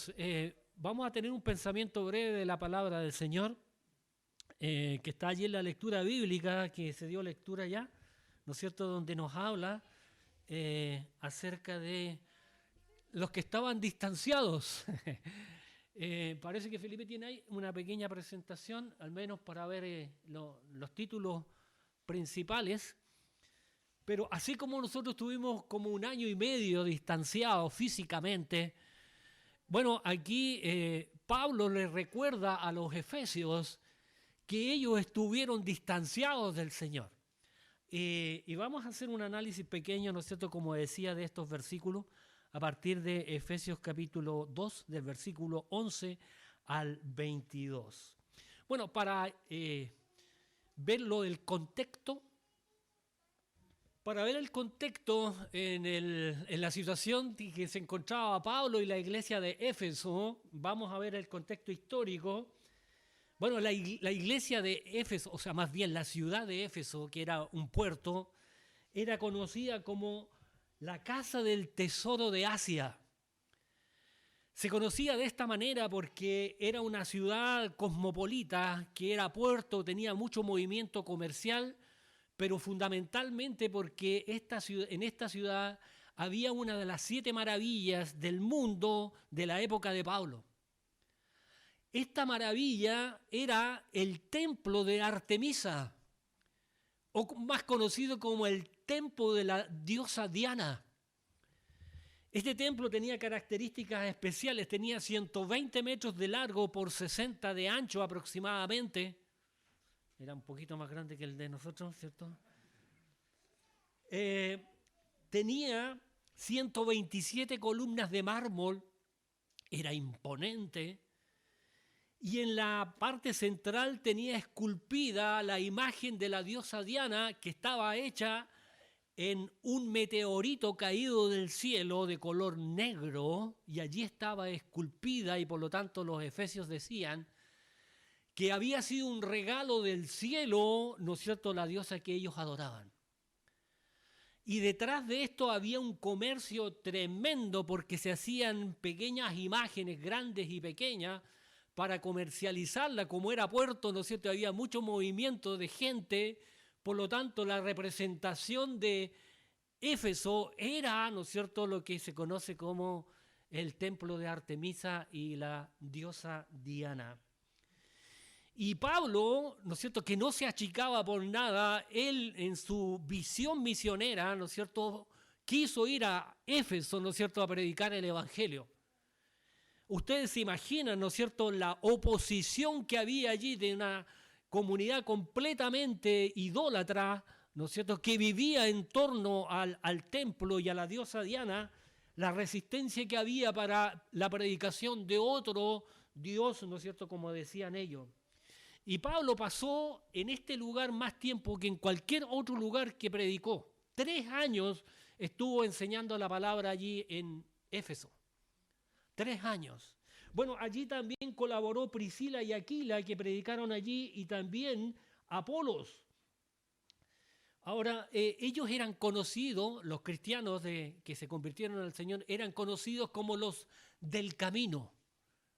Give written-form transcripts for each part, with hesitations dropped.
hermanos, vamos a tener un pensamiento breve de la palabra del Señor, que está allí en la lectura bíblica, que se dio lectura ya, ¿no es cierto?, donde nos habla acerca de los que estaban distanciados. Parece que Felipe tiene ahí una pequeña presentación, al menos para ver los títulos principales. Pero así como nosotros tuvimos como 1 año y medio distanciados físicamente, bueno, aquí Pablo le recuerda a los efesios que ellos estuvieron distanciados del Señor. Y vamos a hacer un análisis pequeño, ¿no es cierto?, como decía, de estos versículos, a partir de Efesios capítulo 2, del versículo 11 al 22. Bueno, para verlo del contexto, para ver el contexto en la situación que se encontraba Pablo y la iglesia de Éfeso, vamos a ver el contexto histórico. Bueno, la iglesia de Éfeso, o sea, más bien la ciudad de Éfeso, que era un puerto, era conocida como la casa del tesoro de Asia. Se conocía de esta manera porque era una ciudad cosmopolita, que era puerto, tenía mucho movimiento comercial, pero fundamentalmente porque en esta ciudad había una de las 7 maravillas del mundo de la época de Pablo. Esta maravilla era el templo de Artemisa, o más conocido como el templo de la diosa Diana. Este templo tenía características especiales, tenía 120 metros de largo por 60 de ancho aproximadamente. Era un poquito más grande que el de nosotros, ¿cierto? Tenía 127 columnas de mármol, era imponente. Y en la parte central tenía esculpida la imagen de la diosa Diana, que estaba hecha en un meteorito caído del cielo de color negro, y allí estaba esculpida, y por lo tanto los efesios decían que había sido un regalo del cielo, ¿no es cierto?, la diosa que ellos adoraban. Y detrás de esto había un comercio tremendo porque se hacían pequeñas imágenes, grandes y pequeñas, para comercializarla. Como era puerto, ¿no es cierto?, había mucho movimiento de gente. Por lo tanto, la representación de Éfeso era, ¿no es cierto?, lo que se conoce como el templo de Artemisa y la diosa Diana. Y Pablo, ¿no es cierto?, que no se achicaba por nada, él en su visión misionera, ¿no es cierto?, quiso ir a Éfeso, ¿no es cierto?, a predicar el evangelio. Ustedes se imaginan, ¿no es cierto?, la oposición que había allí de una comunidad completamente idólatra, ¿no es cierto?, que vivía en torno al templo y a la diosa Diana, la resistencia que había para la predicación de otro Dios, ¿no es cierto?, como decían ellos. Y Pablo pasó en este lugar más tiempo que en cualquier otro lugar que predicó. 3 años estuvo enseñando la palabra allí en Éfeso. 3 años. Bueno, allí también colaboró Priscila y Aquila, que predicaron allí, y también Apolos. Ahora, ellos eran conocidos, los cristianos que se convirtieron al Señor, eran conocidos como los del camino.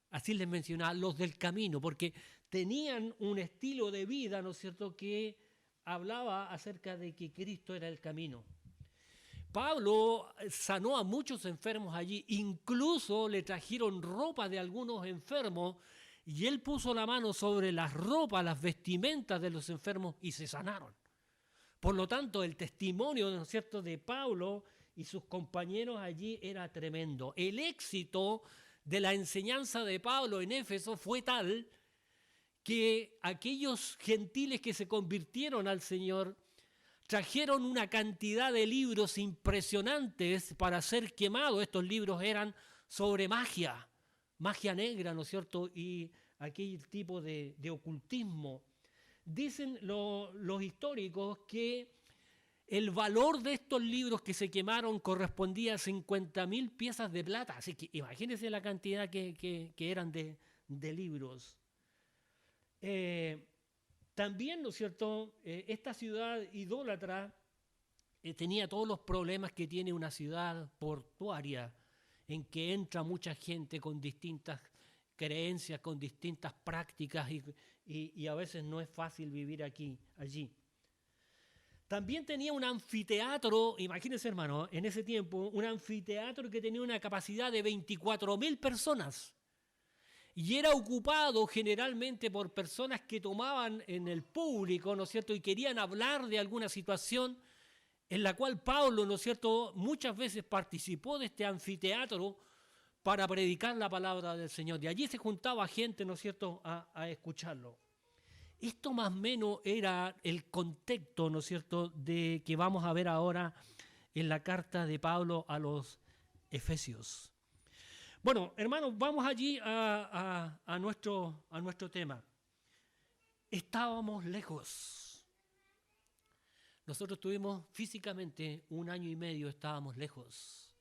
Así les mencionaba, los del camino, porque tenían un estilo de vida, ¿no es cierto?, que hablaba acerca de que Cristo era el camino. Pablo sanó a muchos enfermos allí, incluso le trajeron ropa de algunos enfermos y él puso la mano sobre las ropas, las vestimentas de los enfermos y se sanaron. Por lo tanto, el testimonio, ¿no es cierto?, de Pablo y sus compañeros allí era tremendo. El éxito de la enseñanza de Pablo en Éfeso fue tal que aquellos gentiles que se convirtieron al Señor trajeron una cantidad de libros impresionantes para ser quemados. Estos libros eran sobre magia negra, ¿no es cierto?, y aquel tipo de ocultismo. Dicen los históricos que el valor de estos libros que se quemaron correspondía a 50.000 piezas de plata. Así que imagínense la cantidad que eran de libros. También, ¿no es cierto?, esta ciudad idólatra tenía todos los problemas que tiene una ciudad portuaria. en que entra mucha gente con distintas creencias, con distintas prácticas y a veces no es fácil vivir allí. También tenía un anfiteatro, imagínense hermano, en ese tiempo, un anfiteatro que tenía una capacidad de 24.000 personas y era ocupado generalmente por personas que tomaban en el público, ¿no es cierto?, y querían hablar de alguna situación en la cual Pablo, ¿no es cierto?, muchas veces participó de este anfiteatro para predicar la palabra del Señor. Y allí se juntaba gente, ¿no es cierto?, a escucharlo. Esto más o menos era el contexto, ¿no es cierto?, de que vamos a ver ahora en la carta de Pablo a los Efesios. Bueno, hermanos, vamos allí a nuestro tema. Estábamos lejos. Nosotros tuvimos físicamente 1 año y medio, estábamos lejos.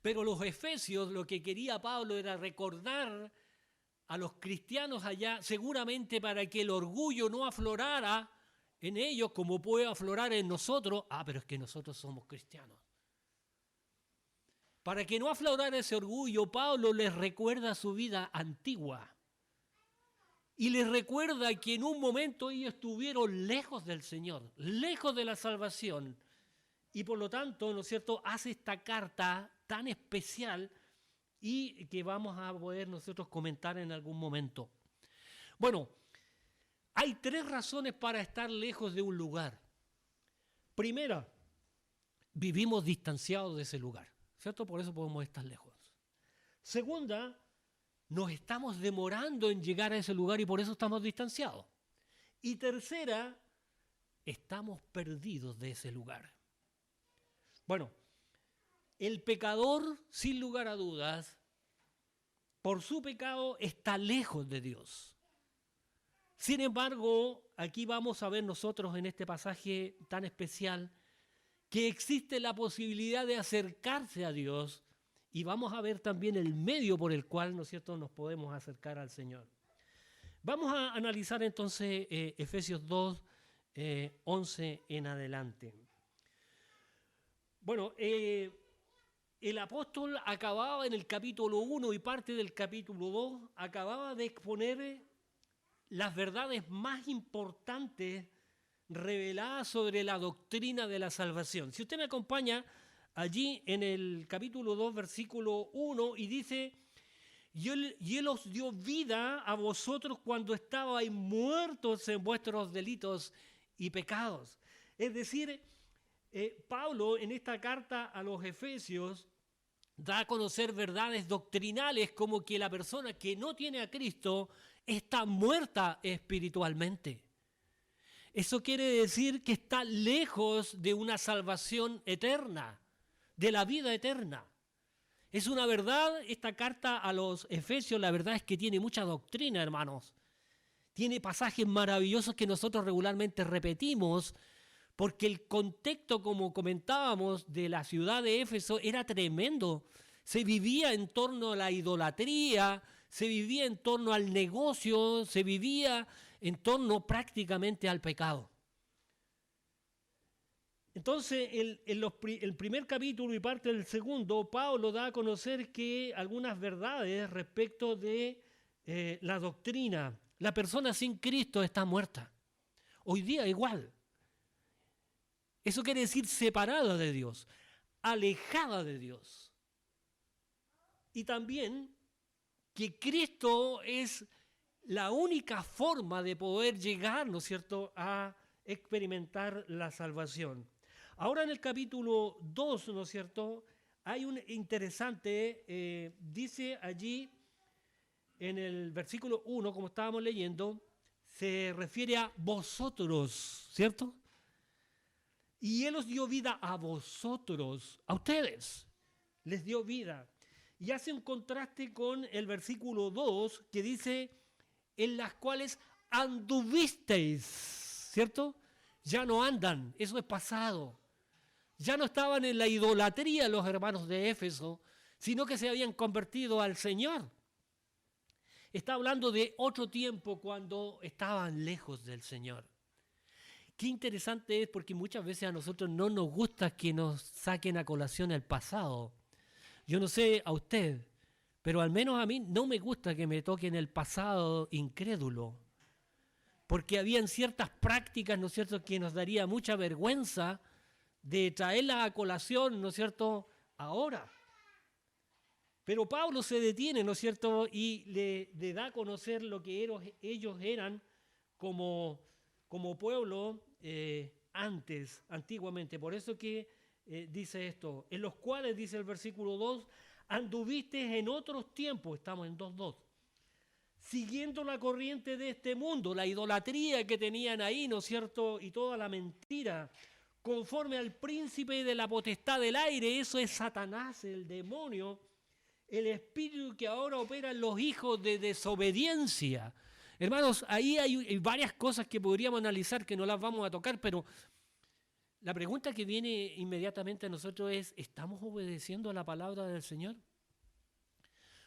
Pero los Efesios, lo que quería Pablo era recordar a los cristianos allá, seguramente para que el orgullo no aflorara en ellos como puede aflorar en nosotros. Pero es que nosotros somos cristianos. Para que no aflorara ese orgullo, Pablo les recuerda su vida antigua. Y les recuerda que en un momento ellos estuvieron lejos del Señor, lejos de la salvación. Y por lo tanto, ¿no es cierto?, hace esta carta tan especial y que vamos a poder nosotros comentar en algún momento. Bueno, hay 3 razones para estar lejos de un lugar. Primera, vivimos distanciados de ese lugar, ¿cierto? Por eso podemos estar lejos. Segunda, nos estamos demorando en llegar a ese lugar y por eso estamos distanciados. Y tercera, estamos perdidos de ese lugar. Bueno, el pecador, sin lugar a dudas, por su pecado está lejos de Dios. Sin embargo, aquí vamos a ver nosotros en este pasaje tan especial que existe la posibilidad de acercarse a Dios y vamos a ver también el medio por el cual, ¿no es cierto?, nos podemos acercar al Señor. Vamos a analizar entonces Efesios 2, 11 en adelante. Bueno, el apóstol acababa en el capítulo 1 y parte del capítulo 2, acababa de exponer las verdades más importantes reveladas sobre la doctrina de la salvación. Si usted me acompaña allí en el capítulo 2, versículo 1, y dice, y él os dio vida a vosotros cuando estabais muertos en vuestros delitos y pecados. Es decir, Pablo en esta carta a los Efesios da a conocer verdades doctrinales como que la persona que no tiene a Cristo está muerta espiritualmente. Eso quiere decir que está lejos de una salvación eterna, de la vida eterna. Es una verdad, esta carta a los Efesios, la verdad es que tiene mucha doctrina, hermanos. Tiene pasajes maravillosos que nosotros regularmente repetimos, porque el contexto, como comentábamos, de la ciudad de Éfeso era tremendo. Se vivía en torno a la idolatría, se vivía en torno al negocio, se vivía en torno prácticamente al pecado. Entonces, el primer capítulo y parte del segundo, Pablo da a conocer que algunas verdades respecto de la doctrina. La persona sin Cristo está muerta. Hoy día igual. Eso quiere decir separada de Dios, alejada de Dios. Y también que Cristo es la única forma de poder llegar, ¿no es cierto?, a experimentar la salvación. Ahora en el capítulo 2, ¿no es cierto?, hay un interesante, dice allí en el versículo 1, como estábamos leyendo, se refiere a vosotros, ¿cierto? Y Él os dio vida a vosotros, a ustedes, les dio vida. Y hace un contraste con el versículo 2 que dice, en las cuales anduvisteis, ¿cierto? Ya no andan, eso es pasado. Ya no estaban en la idolatría los hermanos de Éfeso, sino que se habían convertido al Señor. Está hablando de otro tiempo cuando estaban lejos del Señor. Qué interesante es porque muchas veces a nosotros no nos gusta que nos saquen a colación el pasado. Yo no sé a usted, pero al menos a mí no me gusta que me toquen el pasado incrédulo, porque habían ciertas prácticas, ¿no es cierto?, que nos daría mucha vergüenza de traerlas a colación, ¿no es cierto?, ahora. Pero Pablo se detiene, ¿no es cierto?, y le da a conocer lo que ellos eran como pueblo antiguamente. Por eso que dice esto, en los cuales, dice el versículo 2, anduviste en otros tiempos, estamos en 2:2, siguiendo la corriente de este mundo, la idolatría que tenían ahí, ¿no es cierto?, y toda la mentira, conforme al príncipe de la potestad del aire, eso es Satanás, el demonio, el espíritu que ahora opera en los hijos de desobediencia. Hermanos, ahí hay varias cosas que podríamos analizar que no las vamos a tocar, pero la pregunta que viene inmediatamente a nosotros es, ¿estamos obedeciendo a la palabra del Señor?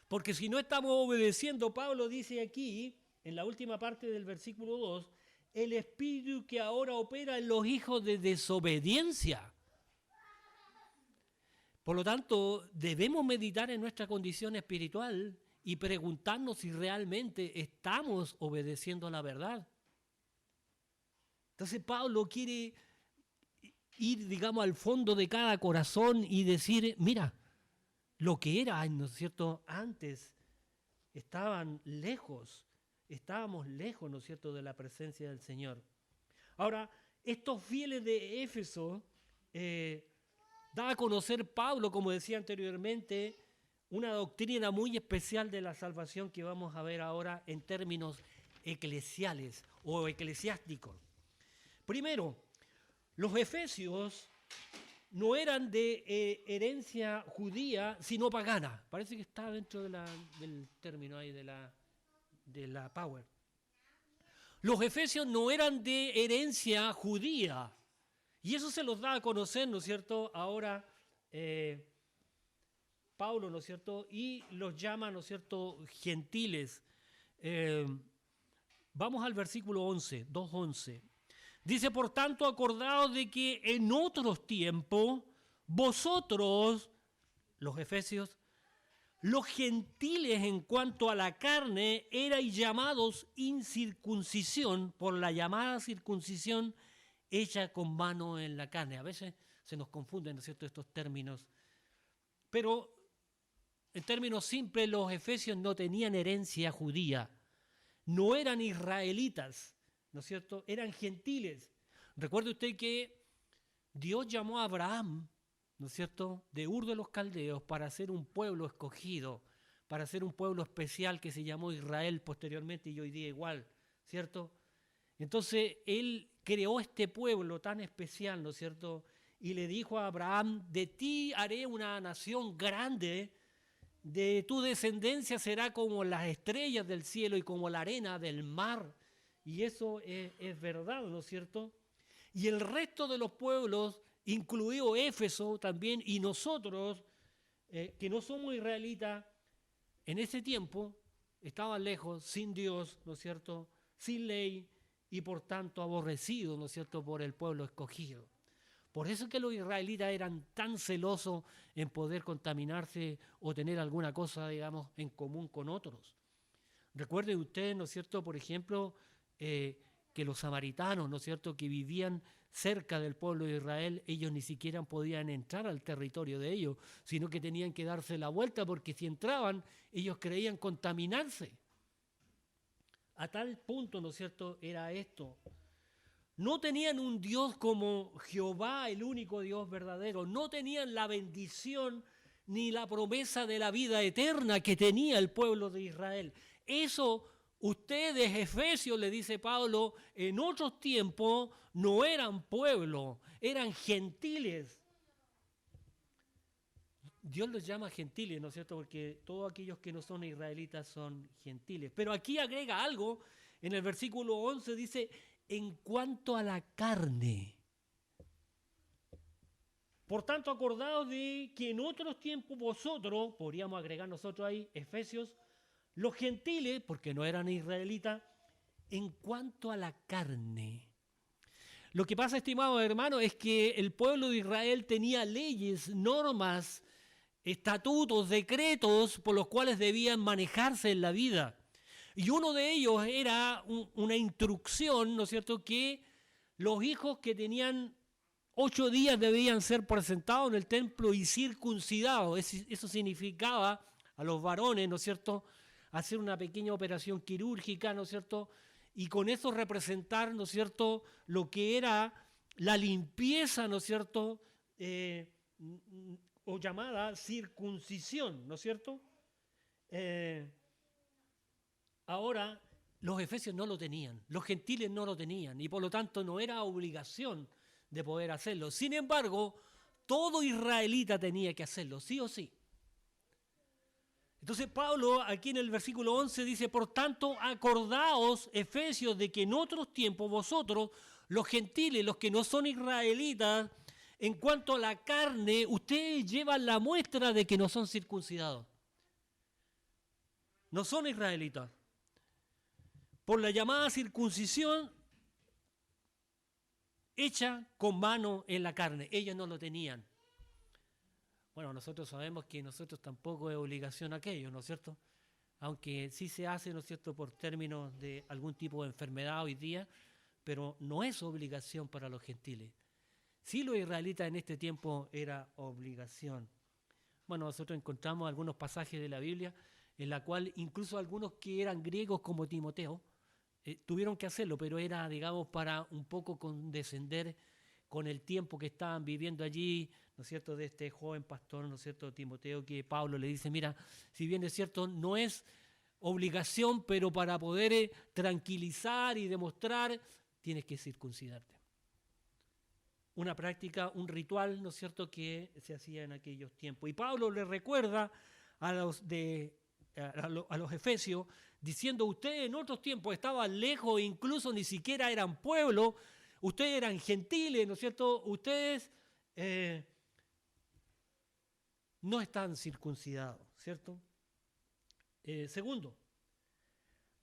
Porque si no estamos obedeciendo, Pablo dice aquí, en la última parte del versículo 2, el espíritu que ahora opera en los hijos de desobediencia. Por lo tanto, debemos meditar en nuestra condición espiritual y preguntarnos si realmente estamos obedeciendo la verdad. Entonces Pablo quiere ir, digamos, al fondo de cada corazón y decir, mira, lo que era, ¿no es cierto?, antes estábamos lejos, ¿no es cierto?, de la presencia del Señor. Ahora, estos fieles de Éfeso, da a conocer Pablo, como decía anteriormente, una doctrina muy especial de la salvación que vamos a ver ahora en términos eclesiales o eclesiásticos. Primero, los efesios no eran de herencia judía, sino pagana. Parece que está dentro del término ahí de la Power. Los efesios no eran de herencia judía. Y eso se los da a conocer, ¿no es cierto?, ahora Pablo, ¿no es cierto?, y los llama, ¿no es cierto?, gentiles. Vamos al versículo 11, 2:11. Dice, por tanto, acordaos de que en otros tiempos vosotros, los efesios, los gentiles en cuanto a la carne, erais llamados incircuncisión por la llamada circuncisión hecha con mano en la carne. A veces se nos confunden, ¿no es cierto?, estos términos. Pero en términos simples, los efesios no tenían herencia judía. No eran israelitas, ¿no es cierto?, eran gentiles. Recuerde usted que Dios llamó a Abraham, ¿no es cierto?, de Ur de los Caldeos para ser un pueblo escogido, para ser un pueblo especial que se llamó Israel posteriormente y hoy día igual, ¿cierto? Entonces Él creó este pueblo tan especial, ¿no es cierto?, y le dijo a Abraham, de ti haré una nación grande, de tu descendencia será como las estrellas del cielo y como la arena del mar. Y eso es verdad, ¿no es cierto? Y el resto de los pueblos, incluido Éfeso también, y nosotros, que no somos israelitas, en ese tiempo estaban lejos, sin Dios, ¿no es cierto?, sin ley y por tanto aborrecidos, ¿no es cierto?, por el pueblo escogido. Por eso es que los israelitas eran tan celosos en poder contaminarse o tener alguna cosa, digamos, en común con otros. Recuerden ustedes, ¿no es cierto?, por ejemplo, que los samaritanos, ¿no es cierto?, que vivían cerca del pueblo de Israel, ellos ni siquiera podían entrar al territorio de ellos, sino que tenían que darse la vuelta porque si entraban, ellos creían contaminarse. A tal punto, ¿no es cierto?, era esto. No tenían un Dios como Jehová, el único Dios verdadero. No tenían la bendición ni la promesa de la vida eterna que tenía el pueblo de Israel. Eso, ustedes, Efesios, le dice Pablo, en otros tiempos no eran pueblo, eran gentiles. Dios los llama gentiles, ¿no es cierto? Porque todos aquellos que no son israelitas son gentiles. Pero aquí agrega algo, en el versículo 11 dice, en cuanto a la carne. Por tanto, acordaos de que en otros tiempos vosotros, podríamos agregar nosotros ahí, Efesios, los gentiles, porque no eran israelitas, en cuanto a la carne. Lo que pasa, estimados hermanos, es que el pueblo de Israel tenía leyes, normas, estatutos, decretos por los cuales debían manejarse en la vida. Y uno de ellos era una instrucción, ¿no es cierto?, que los hijos que tenían 8 días debían ser presentados en el templo y circuncidados. Eso significaba a los varones, ¿no es cierto?, hacer una pequeña operación quirúrgica, ¿no es cierto?, y con eso representar, ¿no es cierto?, lo que era la limpieza, ¿no es cierto?, o llamada circuncisión, ¿no es cierto? Ahora, los efesios no lo tenían, los gentiles no lo tenían, y por lo tanto no era obligación de poder hacerlo. Sin embargo, todo israelita tenía que hacerlo, sí o sí. Entonces Pablo aquí en el versículo 11 dice, por tanto, acordaos, Efesios, de que en otros tiempos vosotros, los gentiles, los que no son israelitas, en cuanto a la carne, ustedes llevan la muestra de que no son circuncidados. No son israelitas. Por la llamada circuncisión hecha con mano en la carne. Ellos no lo tenían. Bueno, nosotros sabemos que nosotros tampoco es obligación aquello, ¿no es cierto? Aunque sí se hace, ¿no es cierto?, por términos de algún tipo de enfermedad hoy día, pero no es obligación para los gentiles. Sí, los israelitas en este tiempo era obligación. Bueno, nosotros encontramos algunos pasajes de la Biblia en la cual incluso algunos que eran griegos como Timoteo tuvieron que hacerlo, pero era, digamos, para un poco condescender con el tiempo que estaban viviendo allí, ¿no es cierto?, de este joven pastor, ¿no es cierto?, Timoteo, que Pablo le dice, mira, si bien es cierto, no es obligación, pero para poder tranquilizar y demostrar, tienes que circuncidarte. Una práctica, un ritual, ¿no es cierto?, que se hacía en aquellos tiempos. Y Pablo le recuerda a los efesios, diciendo, ustedes en otros tiempos estaban lejos, incluso ni siquiera eran pueblo, ustedes eran gentiles, ¿no es cierto?, ustedes no están circuncidados, ¿cierto? Segundo,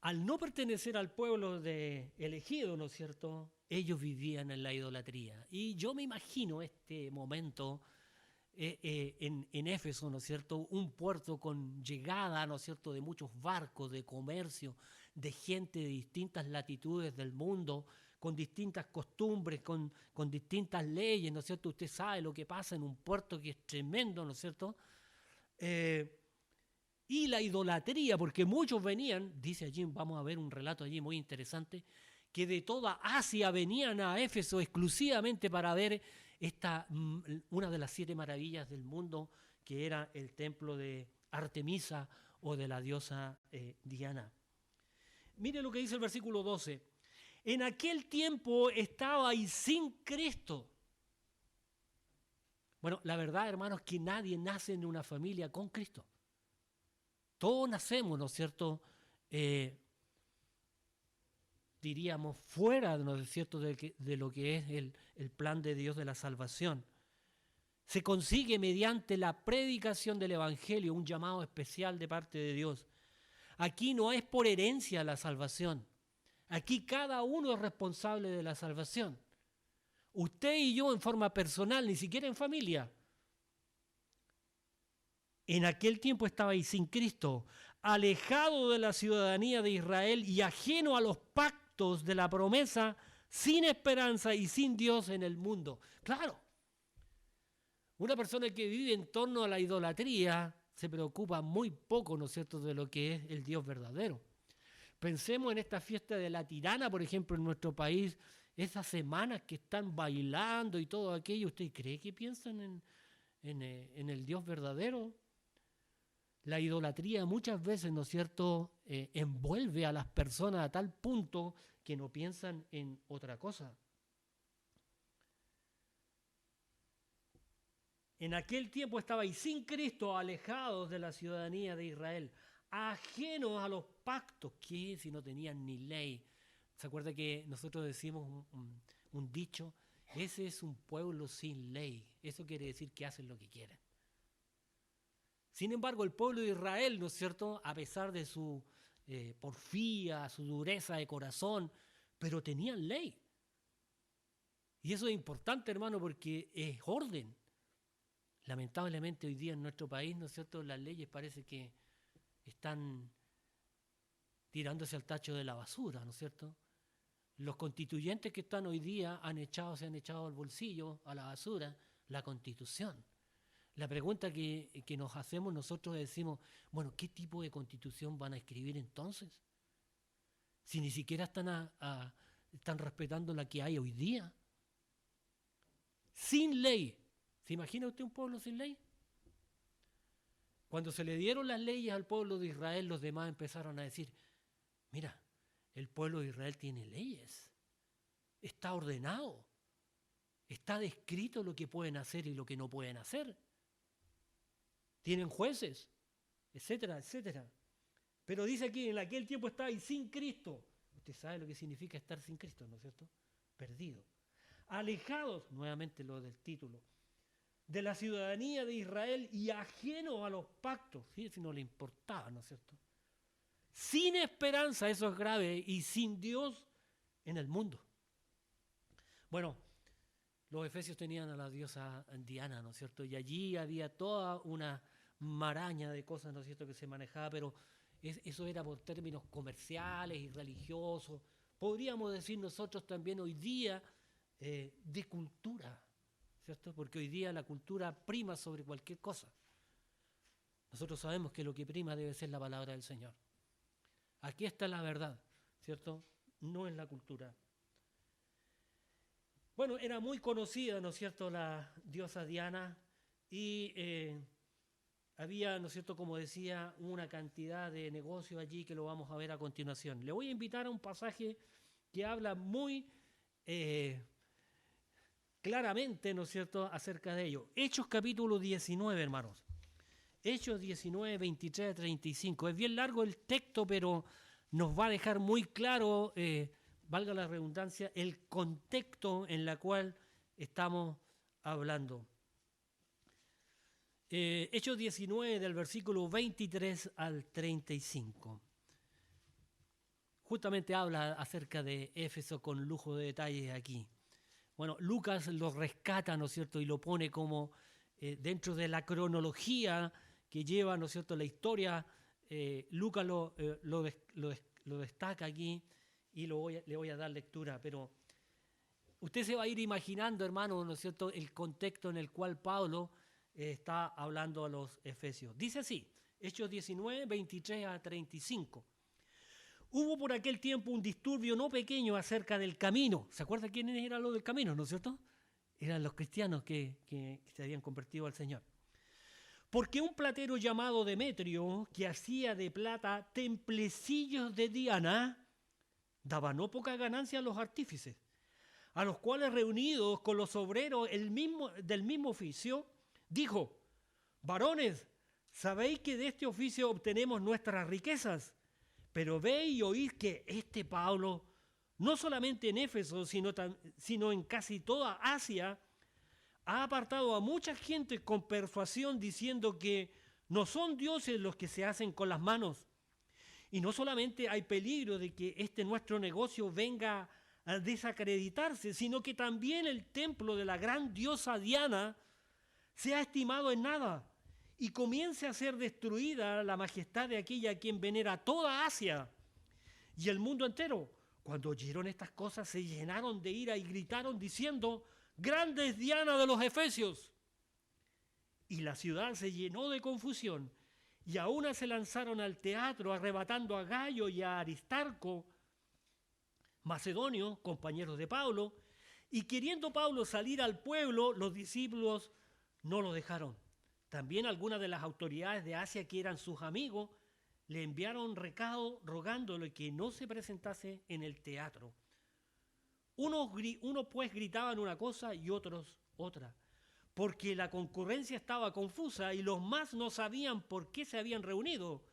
al no pertenecer al pueblo elegido, ¿no es cierto?, ellos vivían en la idolatría. Y yo me imagino este momento en Éfeso, ¿no es cierto?, un puerto con llegada, ¿no es cierto?, de muchos barcos, de comercio, de gente de distintas latitudes del mundo, con distintas costumbres, con distintas leyes, ¿no es cierto? Usted sabe lo que pasa en un puerto que es tremendo, ¿no es cierto? Y la idolatría, porque muchos venían, dice allí, vamos a ver un relato allí muy interesante, que de toda Asia venían a Éfeso exclusivamente para ver una de las 7 maravillas del mundo, que era el templo de Artemisa o de la diosa Diana. Mire lo que dice el versículo 12. En aquel tiempo estabais sin Cristo. Bueno, la verdad, hermanos, que nadie nace en una familia con Cristo. Todos nacemos, ¿no es cierto?, diríamos, fuera, ¿no es cierto?, de lo que es el plan de Dios de la salvación. Se consigue mediante la predicación del Evangelio, un llamado especial de parte de Dios. Aquí no es por herencia la salvación. Aquí cada uno es responsable de la salvación. Usted y yo en forma personal, ni siquiera en familia. En aquel tiempo estabais sin Cristo, alejado de la ciudadanía de Israel y ajeno a los pactos de la promesa, sin esperanza y sin Dios en el mundo. Claro, una persona que vive en torno a la idolatría se preocupa muy poco, ¿no es cierto?, de lo que es el Dios verdadero. Pensemos en esta fiesta de la Tirana, por ejemplo, en nuestro país, esas semanas que están bailando y todo aquello. ¿Usted cree que piensan en el Dios verdadero? La idolatría muchas veces, ¿no es cierto?, envuelve a las personas a tal punto que no piensan en otra cosa. En aquel tiempo estabais sin Cristo, alejados de la ciudadanía de Israel, ajenos a los pactos, que si no tenían ni ley. ¿Se acuerda que nosotros decimos un dicho? Ese es un pueblo sin ley. Eso quiere decir que hacen lo que quieren. Sin embargo, el pueblo de Israel, ¿no es cierto?, a pesar de su porfía, su dureza de corazón, pero tenían ley. Y eso es importante, hermano, porque es orden. Lamentablemente hoy día en nuestro país, ¿no es cierto?, las leyes parece que están tirándose al tacho de la basura, ¿no es cierto? Los constituyentes que están hoy día se han echado al bolsillo, a la basura, la Constitución. La pregunta que nos hacemos nosotros decimos, bueno, ¿qué tipo de Constitución van a escribir entonces? Si ni siquiera están respetando la que hay hoy día. Sin ley. ¿Se imagina usted un pueblo sin ley? Cuando se le dieron las leyes al pueblo de Israel, los demás empezaron a decir, mira, el pueblo de Israel tiene leyes, está ordenado, está descrito lo que pueden hacer y lo que no pueden hacer. Tienen jueces, etcétera, etcétera. Pero dice aquí, en aquel tiempo estabais sin Cristo. Usted sabe lo que significa estar sin Cristo, ¿no es cierto? Perdido. Alejados, nuevamente lo del título, de la ciudadanía de Israel y ajenos a los pactos. Fíjense, no le importaba, ¿no es cierto? Sin esperanza, eso es grave, y sin Dios en el mundo. Bueno, los efesios tenían a la diosa Diana, ¿no es cierto? Y allí había toda una maraña de cosas, ¿no es cierto?, que se manejaba, pero eso era por términos comerciales y religiosos. Podríamos decir nosotros también hoy día de cultura, ¿cierto? Porque hoy día la cultura prima sobre cualquier cosa. Nosotros sabemos que lo que prima debe ser la palabra del Señor. Aquí está la verdad, ¿cierto? No es la cultura. Bueno, era muy conocida, ¿no es cierto?, la diosa Diana, y había, ¿no es cierto?, como decía, una cantidad de negocios allí que lo vamos a ver a continuación. Le voy a invitar a un pasaje que habla muy claramente, ¿no es cierto?, acerca de ello. Hechos capítulo 19, hermanos. Hechos 19, 23 a 35. Es bien largo el texto, pero nos va a dejar muy claro, valga la redundancia, el contexto en el cual estamos hablando. Hechos 19, del versículo 23 al 35. Justamente habla acerca de Éfeso con lujo de detalles aquí. Bueno, Lucas lo rescata, ¿no es cierto?, y lo pone como dentro de la cronología que lleva, ¿no es cierto?, la historia. Lucas lo destaca aquí y le voy a dar lectura, pero usted se va a ir imaginando, hermano, ¿no es cierto?, el contexto en el cual Pablo está hablando a los efesios. Dice así, Hechos 19, 23 a 35. Hubo por aquel tiempo un disturbio no pequeño acerca del camino. ¿Se acuerda quiénes eran los del camino, no es cierto? Eran los cristianos que se habían convertido al Señor. Porque un platero llamado Demetrio, que hacía de plata templecillos de Diana, daba no poca ganancia a los artífices, a los cuales reunidos con los obreros del mismo oficio, dijo, varones, sabéis que de este oficio obtenemos nuestras riquezas, pero veis y oís que este Pablo, no solamente en Éfeso, sino en casi toda Asia, ha apartado a mucha gente con persuasión diciendo que no son dioses los que se hacen con las manos. Y no solamente hay peligro de que este nuestro negocio venga a desacreditarse, sino que también el templo de la gran diosa Diana sea estimado en nada y comience a ser destruida la majestad de aquella a quien venera toda Asia y el mundo entero. Cuando oyeron estas cosas se llenaron de ira y gritaron diciendo, grande es Diana de los Efesios. Y la ciudad se llenó de confusión y a una se lanzaron al teatro arrebatando a Gayo y a Aristarco, macedonios, compañeros de Pablo, y queriendo Pablo salir al pueblo, los discípulos no lo dejaron. También algunas de las autoridades de Asia que eran sus amigos le enviaron recado rogándole que no se presentase en el teatro. Unos pues gritaban una cosa y otros otra, porque la concurrencia estaba confusa y los más no sabían por qué se habían reunido.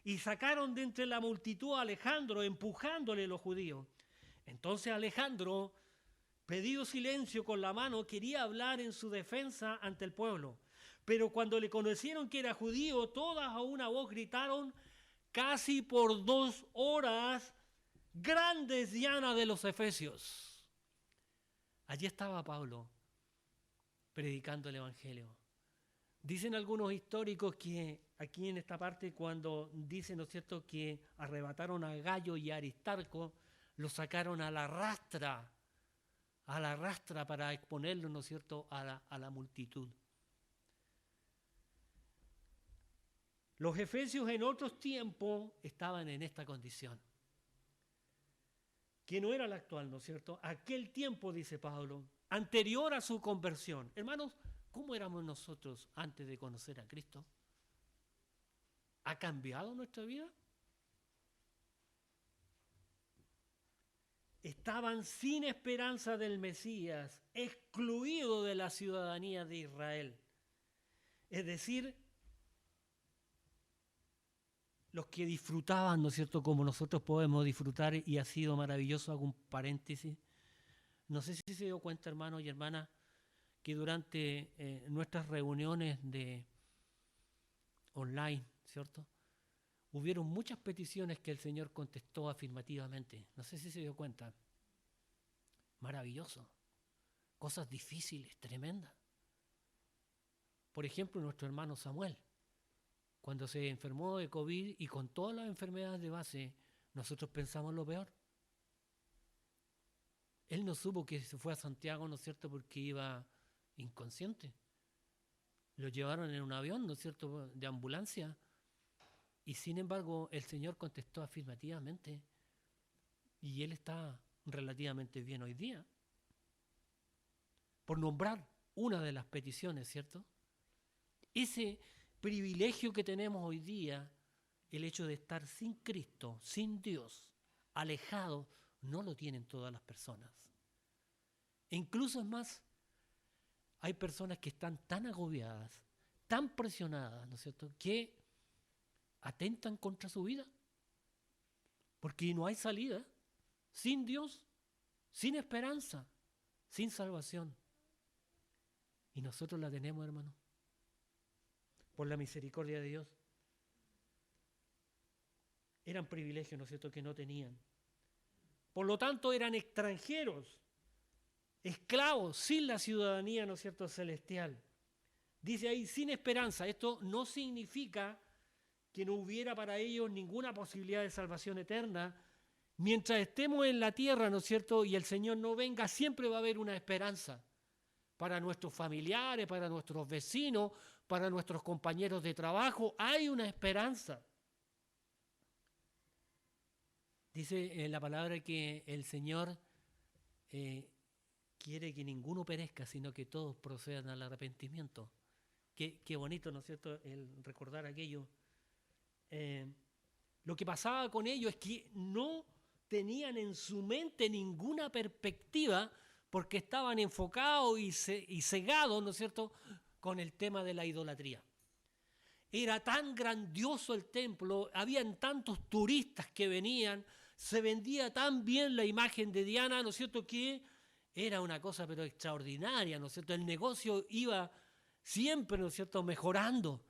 Y sacaron de entre la multitud a Alejandro, empujándole los judíos. Entonces Alejandro, pedido silencio con la mano, quería hablar en su defensa ante el pueblo. Pero cuando le conocieron que era judío, todas a una voz gritaron casi por 2 horas, grande es Diana de los Efesios. Allí estaba Pablo predicando el Evangelio. Dicen algunos históricos que aquí en esta parte, cuando dicen, ¿no es cierto?, que arrebataron a Gayo y a Aristarco, lo sacaron a la rastra para exponerlo, ¿no es cierto?, a la multitud. Los efesios en otros tiempos estaban en esta condición, que no era la actual, ¿no es cierto? Aquel tiempo, dice Pablo, anterior a su conversión. Hermanos, ¿cómo éramos nosotros antes de conocer a Cristo? ¿Ha cambiado nuestra vida? Estaban sin esperanza del Mesías, excluidos de la ciudadanía de Israel. Es decir, los que disfrutaban, ¿no es cierto?, como nosotros podemos disfrutar, y ha sido maravilloso, hago un paréntesis. No sé si se dio cuenta, hermanos y hermanas, que durante nuestras reuniones online, ¿cierto?, hubieron muchas peticiones que el Señor contestó afirmativamente. No sé si se dio cuenta. Maravilloso. Cosas difíciles, tremendas. Por ejemplo, nuestro hermano Samuel, cuando se enfermó de COVID y con todas las enfermedades de base, nosotros pensamos lo peor. Él no supo que se fue a Santiago, ¿no es cierto?, porque iba inconsciente. Lo llevaron en un avión, ¿no es cierto?, de ambulancia. Y sin embargo, el Señor contestó afirmativamente y él está relativamente bien hoy día. Por nombrar una de las peticiones, ¿cierto? Ese privilegio que tenemos hoy día, el hecho de estar sin Cristo, sin Dios, alejado, no lo tienen todas las personas. E incluso es más, hay personas que están tan agobiadas, tan presionadas, ¿no es cierto?, que atentan contra su vida, porque no hay salida, sin Dios, sin esperanza, sin salvación. Y nosotros la tenemos, hermano, por la misericordia de Dios. Eran privilegios, ¿no es cierto?, que no tenían. Por lo tanto, eran extranjeros, esclavos, sin la ciudadanía, ¿no es cierto?, celestial. Dice ahí, sin esperanza. Esto no significa que no hubiera para ellos ninguna posibilidad de salvación eterna. Mientras estemos en la tierra, ¿no es cierto?, y el Señor no venga, siempre va a haber una esperanza para nuestros familiares, para nuestros vecinos, para nuestros compañeros de trabajo. Hay una esperanza. Dice en la palabra que el Señor quiere que ninguno perezca, sino que todos procedan al arrepentimiento. Qué bonito, ¿no es cierto?, el recordar aquello. Lo que pasaba con ellos es que no tenían en su mente ninguna perspectiva porque estaban enfocados y cegados, ¿no es cierto?, con el tema de la idolatría. Era tan grandioso el templo, habían tantos turistas que venían, se vendía tan bien la imagen de Diana, ¿no es cierto?, que era una cosa pero extraordinaria, ¿no es cierto? El negocio iba siempre, ¿no es cierto?, mejorando.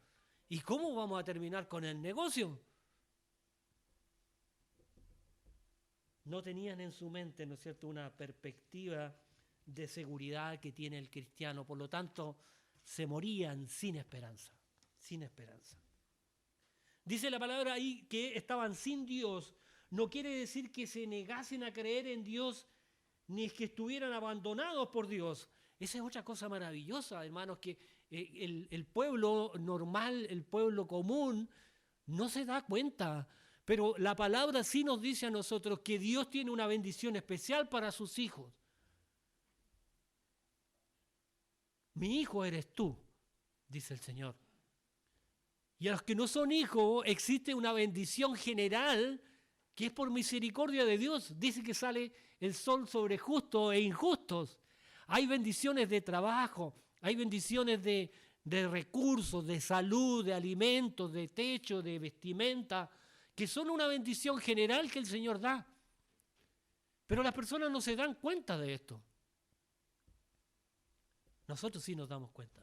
¿Y cómo vamos a terminar con el negocio? No tenían en su mente, ¿no es cierto?, una perspectiva de seguridad que tiene el cristiano. Por lo tanto, se morían sin esperanza, sin esperanza. Dice la palabra ahí que estaban sin Dios. No quiere decir que se negasen a creer en Dios, ni es que estuvieran abandonados por Dios. Esa es otra cosa maravillosa, hermanos, que el pueblo normal, el pueblo común, no se da cuenta. Pero la palabra sí nos dice a nosotros que Dios tiene una bendición especial para sus hijos. Mi hijo eres tú, dice el Señor. Y a los que no son hijos existe una bendición general que es por misericordia de Dios. Dice que sale el sol sobre justos e injustos. Hay bendiciones de trabajo, hay bendiciones de recursos, de salud, de alimentos, de techo, de vestimenta, que son una bendición general que el Señor da. Pero las personas no se dan cuenta de esto. Nosotros sí nos damos cuenta.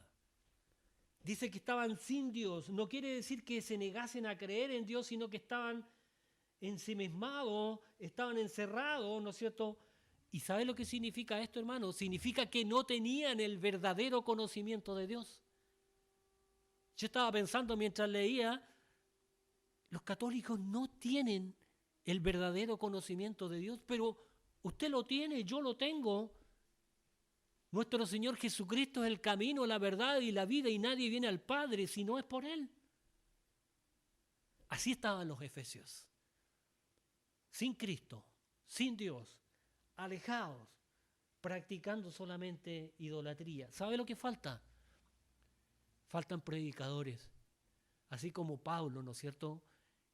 Dice que estaban sin Dios. No quiere decir que se negasen a creer en Dios, sino que estaban ensimismados, estaban encerrados, ¿no es cierto? ¿Y sabe lo que significa esto, hermano? Significa que no tenían el verdadero conocimiento de Dios. Yo estaba pensando mientras leía, los católicos no tienen el verdadero conocimiento de Dios, pero usted lo tiene, yo lo tengo. Nuestro Señor Jesucristo es el camino, la verdad y la vida, y nadie viene al Padre si no es por Él. Así estaban los efesios, sin Cristo, sin Dios, alejados, practicando solamente idolatría. ¿Sabe lo que falta? Faltan predicadores, así como Pablo, ¿no es cierto?,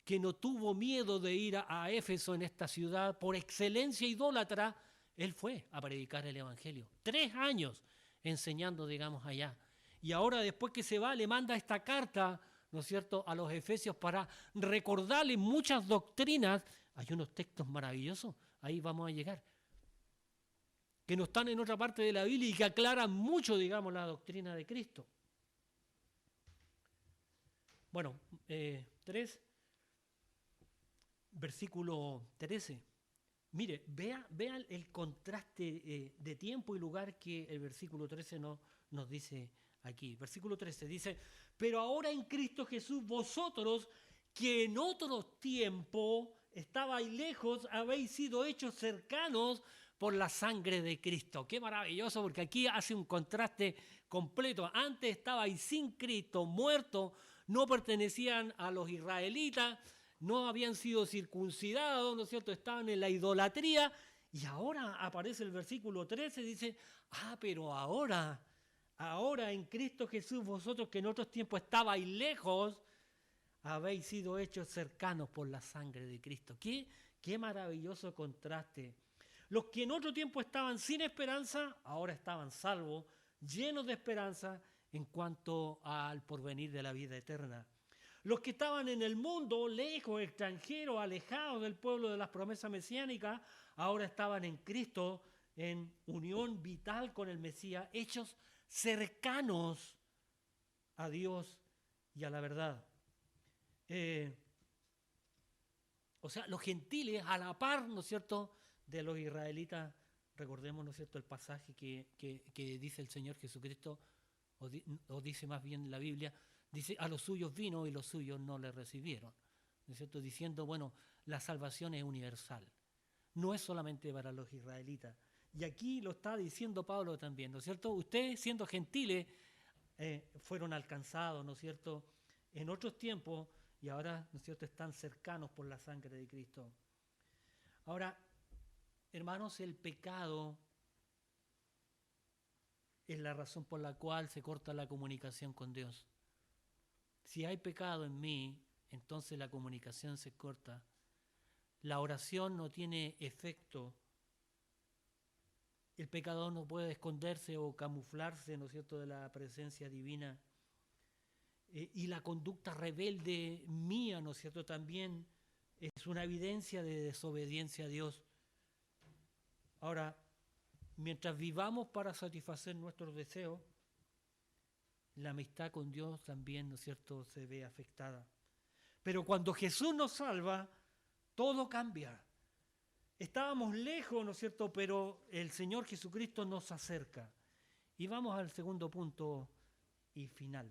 que no tuvo miedo de ir a Éfeso, en esta ciudad por excelencia idólatra. Él fue a predicar el Evangelio. 3 años enseñando, digamos, allá. Y ahora, después que se va, le manda esta carta, ¿no es cierto?, a los efesios para recordarle muchas doctrinas. Hay unos textos maravillosos, ahí vamos a llegar, que no están en otra parte de la Biblia y que aclaran mucho, digamos, la doctrina de Cristo. Bueno, 3, versículo 13. Mire, vea el contraste de tiempo y lugar que el versículo 13 nos dice aquí. Versículo 13 dice: pero ahora en Cristo Jesús, vosotros que en otro tiempo estabais lejos, habéis sido hechos cercanos por la sangre de Cristo. Qué maravilloso, porque aquí hace un contraste completo. Antes estabais sin Cristo, muertos, no pertenecían a los israelitas, no habían sido circuncidados, ¿no es cierto?, estaban en la idolatría, y ahora aparece el versículo 13, dice: pero ahora en Cristo Jesús, vosotros que en otros tiempos estabais lejos, habéis sido hechos cercanos por la sangre de Cristo. Qué maravilloso contraste. Los que en otro tiempo estaban sin esperanza, ahora estaban salvos, llenos de esperanza en cuanto al porvenir de la vida eterna. Los que estaban en el mundo, lejos, extranjeros, alejados del pueblo de las promesas mesiánicas, ahora estaban en Cristo, en unión vital con el Mesías, hechos cercanos a Dios y a la verdad. O sea, los gentiles a la par, ¿no es cierto?, de los israelitas. Recordemos, ¿no es cierto?, el pasaje que dice el Señor Jesucristo, o dice más bien la Biblia, dice: a los suyos vino y los suyos no le recibieron, ¿no es cierto?, diciendo, bueno, la salvación es universal, no es solamente para los israelitas. Y aquí lo está diciendo Pablo también, ¿no es cierto? Ustedes, siendo gentiles, fueron alcanzados, ¿no es cierto?, en otros tiempos, y ahora, ¿no es cierto?, están cercanos por la sangre de Cristo. Ahora, hermanos, el pecado es la razón por la cual se corta la comunicación con Dios. Si hay pecado en mí, entonces la comunicación se corta. La oración no tiene efecto. El pecador no puede esconderse o camuflarse, ¿no es cierto?, de la presencia divina. Y la conducta rebelde mía, ¿no es cierto?, también es una evidencia de desobediencia a Dios. Ahora, mientras vivamos para satisfacer nuestros deseos, la amistad con Dios también, ¿no es cierto?, se ve afectada. Pero cuando Jesús nos salva, todo cambia. Estábamos lejos, ¿no es cierto?, pero el Señor Jesucristo nos acerca. Y vamos al segundo punto y final.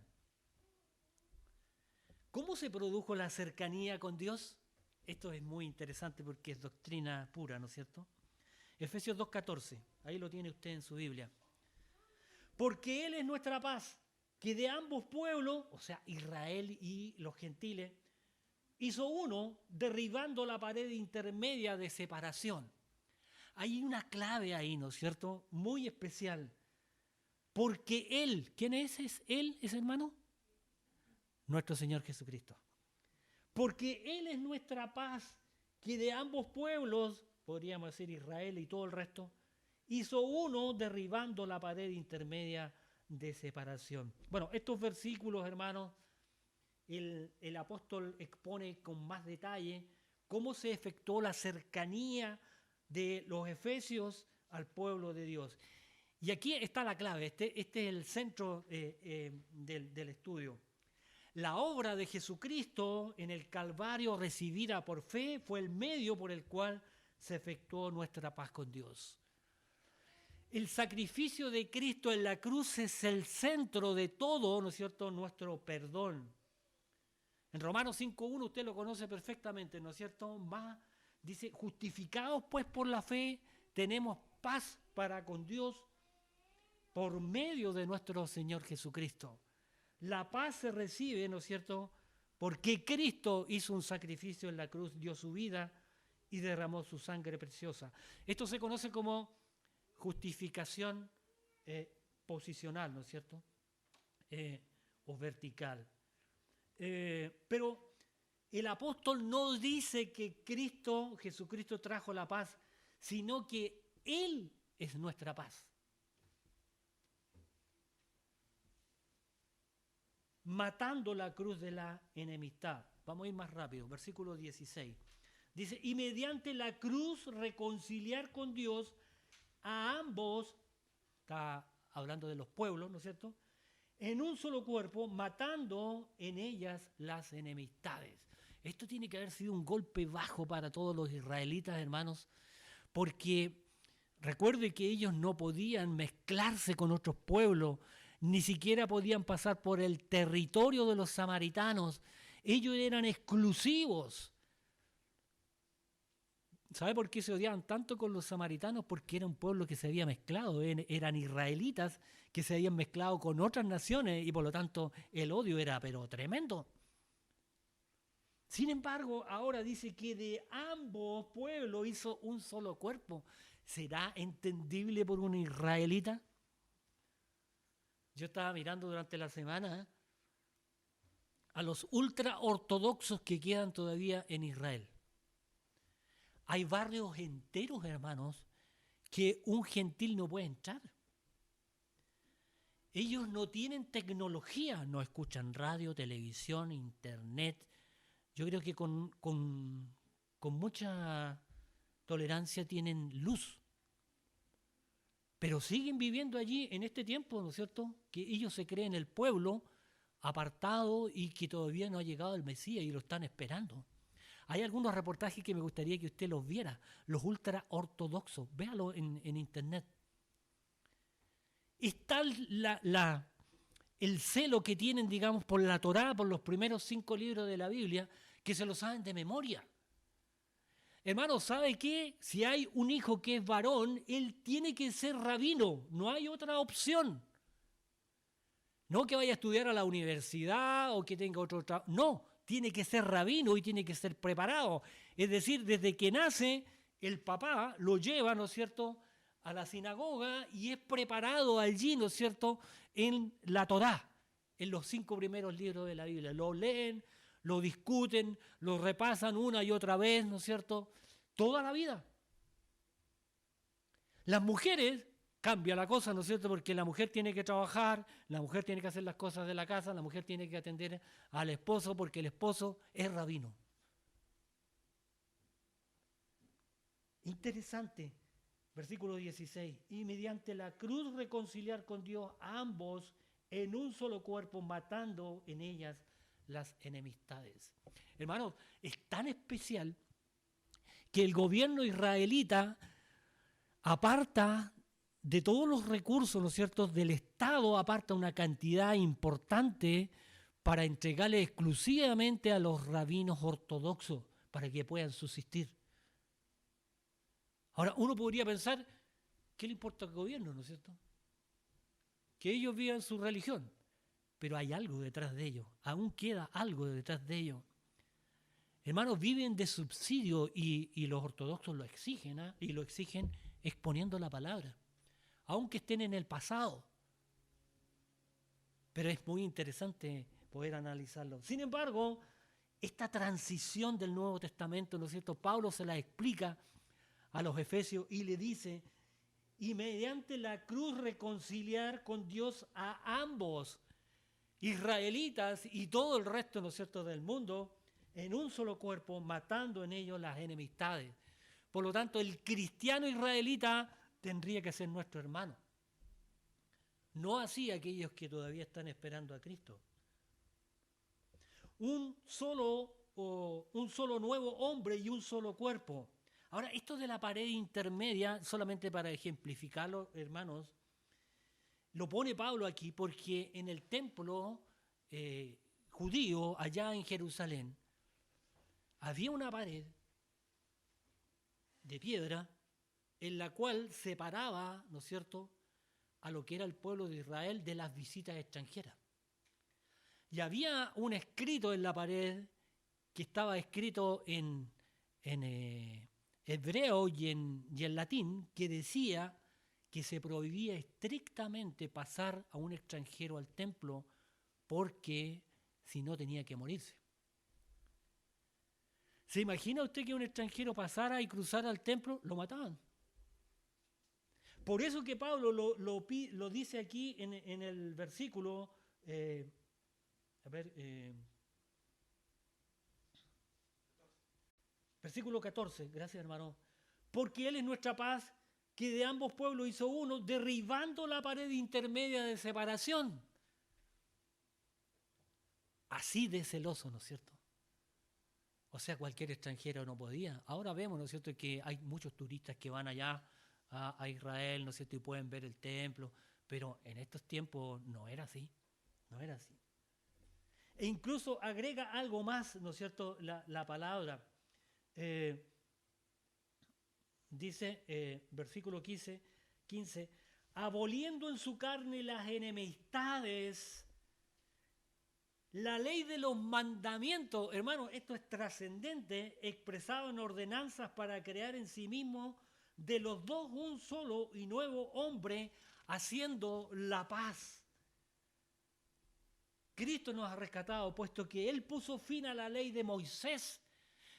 ¿Cómo se produjo la cercanía con Dios? Esto es muy interesante porque es doctrina pura, ¿no es cierto? Efesios 2:14, ahí lo tiene usted en su Biblia. Porque Él es nuestra paz, que de ambos pueblos, o sea, Israel y los gentiles, hizo uno, derribando la pared intermedia de separación. Hay una clave ahí, ¿no es cierto?, muy especial. Porque Él, ¿quién es Él, ese hermano? Nuestro Señor Jesucristo. Porque Él es nuestra paz, que de ambos pueblos, podríamos decir Israel y todo el resto, hizo uno, derribando la pared intermedia de separación. Bueno, estos versículos, hermanos, el apóstol expone con más detalle cómo se efectuó la cercanía de los efesios al pueblo de Dios. Y aquí está la clave, este es el centro del estudio. La obra de Jesucristo en el Calvario, recibida por fe, fue el medio por el cual se efectuó nuestra paz con Dios. El sacrificio de Cristo en la cruz es el centro de todo, ¿no es cierto?, nuestro perdón. En Romanos 5.1 usted lo conoce perfectamente, ¿no es cierto? Dice, justificados pues por la fe, tenemos paz para con Dios por medio de nuestro Señor Jesucristo. La paz se recibe, ¿no es cierto?, porque Cristo hizo un sacrificio en la cruz, dio su vida y derramó su sangre preciosa. Esto se conoce como justificación posicional, ¿no es cierto?, o vertical. Pero el apóstol no dice que Jesucristo trajo la paz, sino que Él es nuestra paz. Matando la cruz de la enemistad. Vamos a ir más rápido, versículo 16. Dice, y mediante la cruz reconciliar con Dios a ambos, está hablando de los pueblos, ¿no es cierto?, en un solo cuerpo, matando en ellas las enemistades. Esto tiene que haber sido un golpe bajo para todos los israelitas, hermanos, porque recuerde que ellos no podían mezclarse con otros pueblos, ni siquiera podían pasar por el territorio de los samaritanos. Ellos eran exclusivos. ¿Sabe por qué se odiaban tanto con los samaritanos? Porque era un pueblo que se había mezclado, eran israelitas que se habían mezclado con otras naciones y por lo tanto el odio era pero tremendo. Sin embargo, ahora dice que de ambos pueblos hizo un solo cuerpo. ¿Será entendible por un israelita? Yo estaba mirando durante la semana a los ultraortodoxos que quedan todavía en Israel. Hay barrios enteros, hermanos, que un gentil no puede entrar. Ellos no tienen tecnología, no escuchan radio, televisión, internet. Yo creo que con mucha tolerancia tienen luz. Pero siguen viviendo allí en este tiempo, ¿no es cierto?, que ellos se creen el pueblo apartado y que todavía no ha llegado el Mesías y lo están esperando. Hay algunos reportajes que me gustaría que usted los viera, los ultra ortodoxos, véalo en internet. Es tal el celo que tienen, digamos, por la Torá, por los primeros 5 libros de la Biblia, que se lo saben de memoria. Hermano, ¿sabe qué? Si hay un hijo que es varón, él tiene que ser rabino, no hay otra opción. No que vaya a estudiar a la universidad o que tenga otro trabajo, no. Tiene que ser rabino y tiene que ser preparado. Es decir, desde que nace, el papá lo lleva, ¿no es cierto?, a la sinagoga y es preparado allí, ¿no es cierto?, en la Torá, en los 5 primeros libros de la Biblia. Lo leen, lo discuten, lo repasan una y otra vez, ¿no es cierto?, toda la vida. Las mujeres, cambia la cosa, ¿no es cierto?, porque la mujer tiene que trabajar, la mujer tiene que hacer las cosas de la casa, la mujer tiene que atender al esposo porque el esposo es rabino. Interesante, versículo 16, y mediante la cruz reconciliar con Dios a ambos en un solo cuerpo, matando en ellas las enemistades. Hermanos, es tan especial que el gobierno israelita aparta de todos los recursos, ¿no es cierto?, del Estado, aparta una cantidad importante para entregarle exclusivamente a los rabinos ortodoxos para que puedan subsistir. Ahora, uno podría pensar, ¿qué le importa al gobierno, no es cierto?, que ellos vivan su religión, pero hay algo detrás de ellos, aún queda algo detrás de ellos. Hermanos, viven de subsidio y los ortodoxos lo exigen, ¿eh? Y lo exigen exponiendo la palabra, aunque estén en el pasado. Pero es muy interesante poder analizarlo. Sin embargo, esta transición del Nuevo Testamento, ¿no es cierto?, Pablo se la explica a los efesios y le dice, y mediante la cruz reconciliar con Dios a ambos, israelitas y todo el resto, ¿no es cierto?, del mundo, en un solo cuerpo, matando en ellos las enemistades. Por lo tanto, el cristiano israelita tendría que ser nuestro hermano. No así aquellos que todavía están esperando a Cristo. Un solo nuevo hombre y un solo cuerpo. Ahora, esto de la pared intermedia, solamente para ejemplificarlo, hermanos, lo pone Pablo aquí porque en el templo judío, allá en Jerusalén, había una pared de piedra en la cual separaba, ¿no es cierto?, a lo que era el pueblo de Israel de las visitas extranjeras. Y había un escrito en la pared que estaba escrito en hebreo y en latín que decía que se prohibía estrictamente pasar a un extranjero al templo porque si no tenía que morirse. ¿Se imagina usted que un extranjero pasara y cruzara al templo? Lo mataban. Por eso que Pablo lo dice aquí en el versículo, versículo 14, gracias hermano. Porque Él es nuestra paz, que de ambos pueblos hizo uno, derribando la pared intermedia de separación. Así de celoso, ¿no es cierto? O sea, cualquier extranjero no podía. Ahora vemos, ¿no es cierto?, que hay muchos turistas que van allá a Israel, ¿no es cierto?, y pueden ver el templo, pero en estos tiempos no era así, no era así. E incluso agrega algo más, ¿no es cierto?, la palabra. Dice, versículo 15, aboliendo en su carne las enemistades, la ley de los mandamientos, hermano, esto es trascendente, expresado en ordenanzas para crear en sí mismo de los dos un solo y nuevo hombre, haciendo la paz. Cristo nos ha rescatado, puesto que Él puso fin a la ley de Moisés.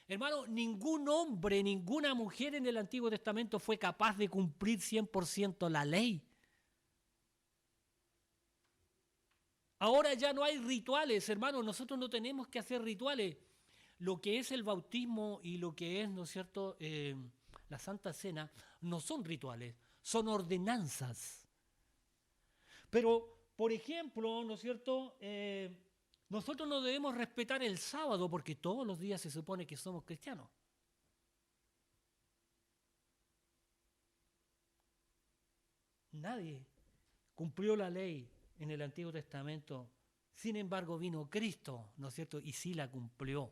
Hermano, ningún hombre, ninguna mujer en el Antiguo Testamento fue capaz de cumplir 100% la ley. Ahora ya no hay rituales, hermano, nosotros no tenemos que hacer rituales. Lo que es el bautismo y lo que es, ¿no es cierto?, la Santa Cena, no son rituales, son ordenanzas. Pero, por ejemplo, ¿no es cierto?, nosotros no debemos respetar el sábado porque todos los días se supone que somos cristianos. Nadie cumplió la ley en el Antiguo Testamento. Sin embargo, vino Cristo, ¿no es cierto?, y sí la cumplió.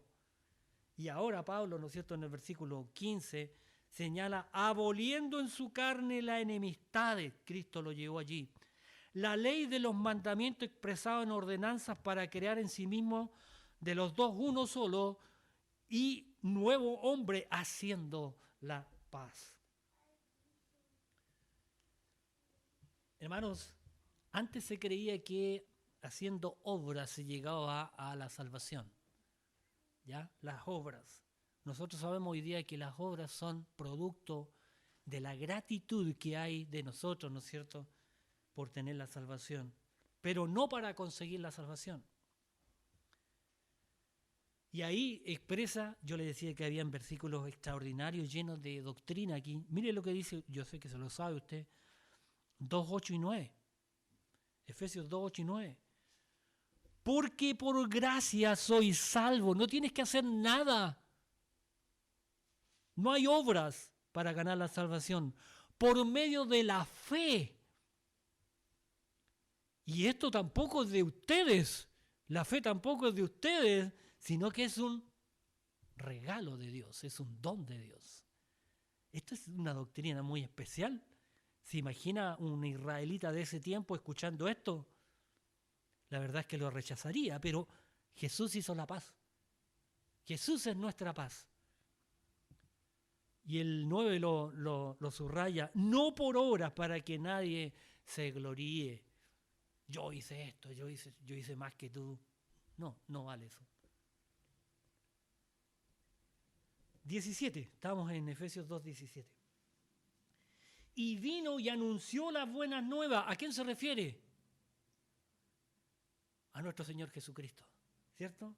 Y ahora Pablo, ¿no es cierto?, en el versículo 15 señala, aboliendo en su carne la enemistad, Cristo lo llevó allí. La ley de los mandamientos expresados en ordenanzas para crear en sí mismo de los dos uno solo y nuevo hombre haciendo la paz. Hermanos, antes se creía que haciendo obras se llegaba a la salvación. ¿Ya? Las obras. Nosotros sabemos hoy día que las obras son producto de la gratitud que hay de nosotros, ¿no es cierto?, por tener la salvación, pero no para conseguir la salvación. Y ahí expresa, yo le decía que habían versículos extraordinarios llenos de doctrina aquí. Mire lo que dice, yo sé que se lo sabe usted, 2, 8 y 9. Efesios 2, 8 y 9. Porque por gracia sois salvos, no tienes que hacer nada. No hay obras para ganar la salvación. Por medio de la fe. Y esto tampoco es de ustedes. La fe tampoco es de ustedes, sino que es un regalo de Dios, es un don de Dios. Esto es una doctrina muy especial. ¿Se imagina un israelita de ese tiempo escuchando esto? La verdad es que lo rechazaría, pero Jesús hizo la paz. Jesús es nuestra paz. Y el 9 lo subraya, no por obras para que nadie se gloríe. Yo hice esto, yo hice más que tú. No, no vale eso. 17, estamos en Efesios 2, 17. Y vino y anunció las buenas nuevas. ¿A quién se refiere? A nuestro Señor Jesucristo, ¿cierto?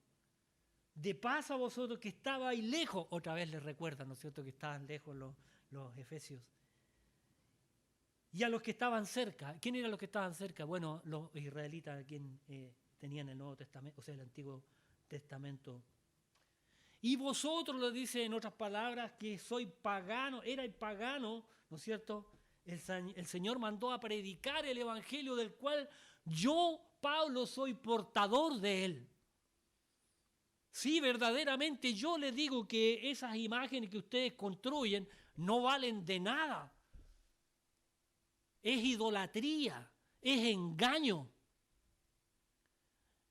De paz a vosotros que estabais lejos. Otra vez les recuerdan, ¿no es cierto?, que estaban lejos los efesios. Y a los que estaban cerca. ¿Quién eran los que estaban cerca? Bueno, los israelitas, quien tenían el Nuevo Testamento, o sea, el Antiguo Testamento. Y vosotros, le dice en otras palabras, que soy pagano, era el pagano, ¿no es cierto? El Señor mandó a predicar el evangelio del cual yo, Pablo, soy portador de él. Sí, verdaderamente yo les digo que esas imágenes que ustedes construyen no valen de nada. Es idolatría, es engaño.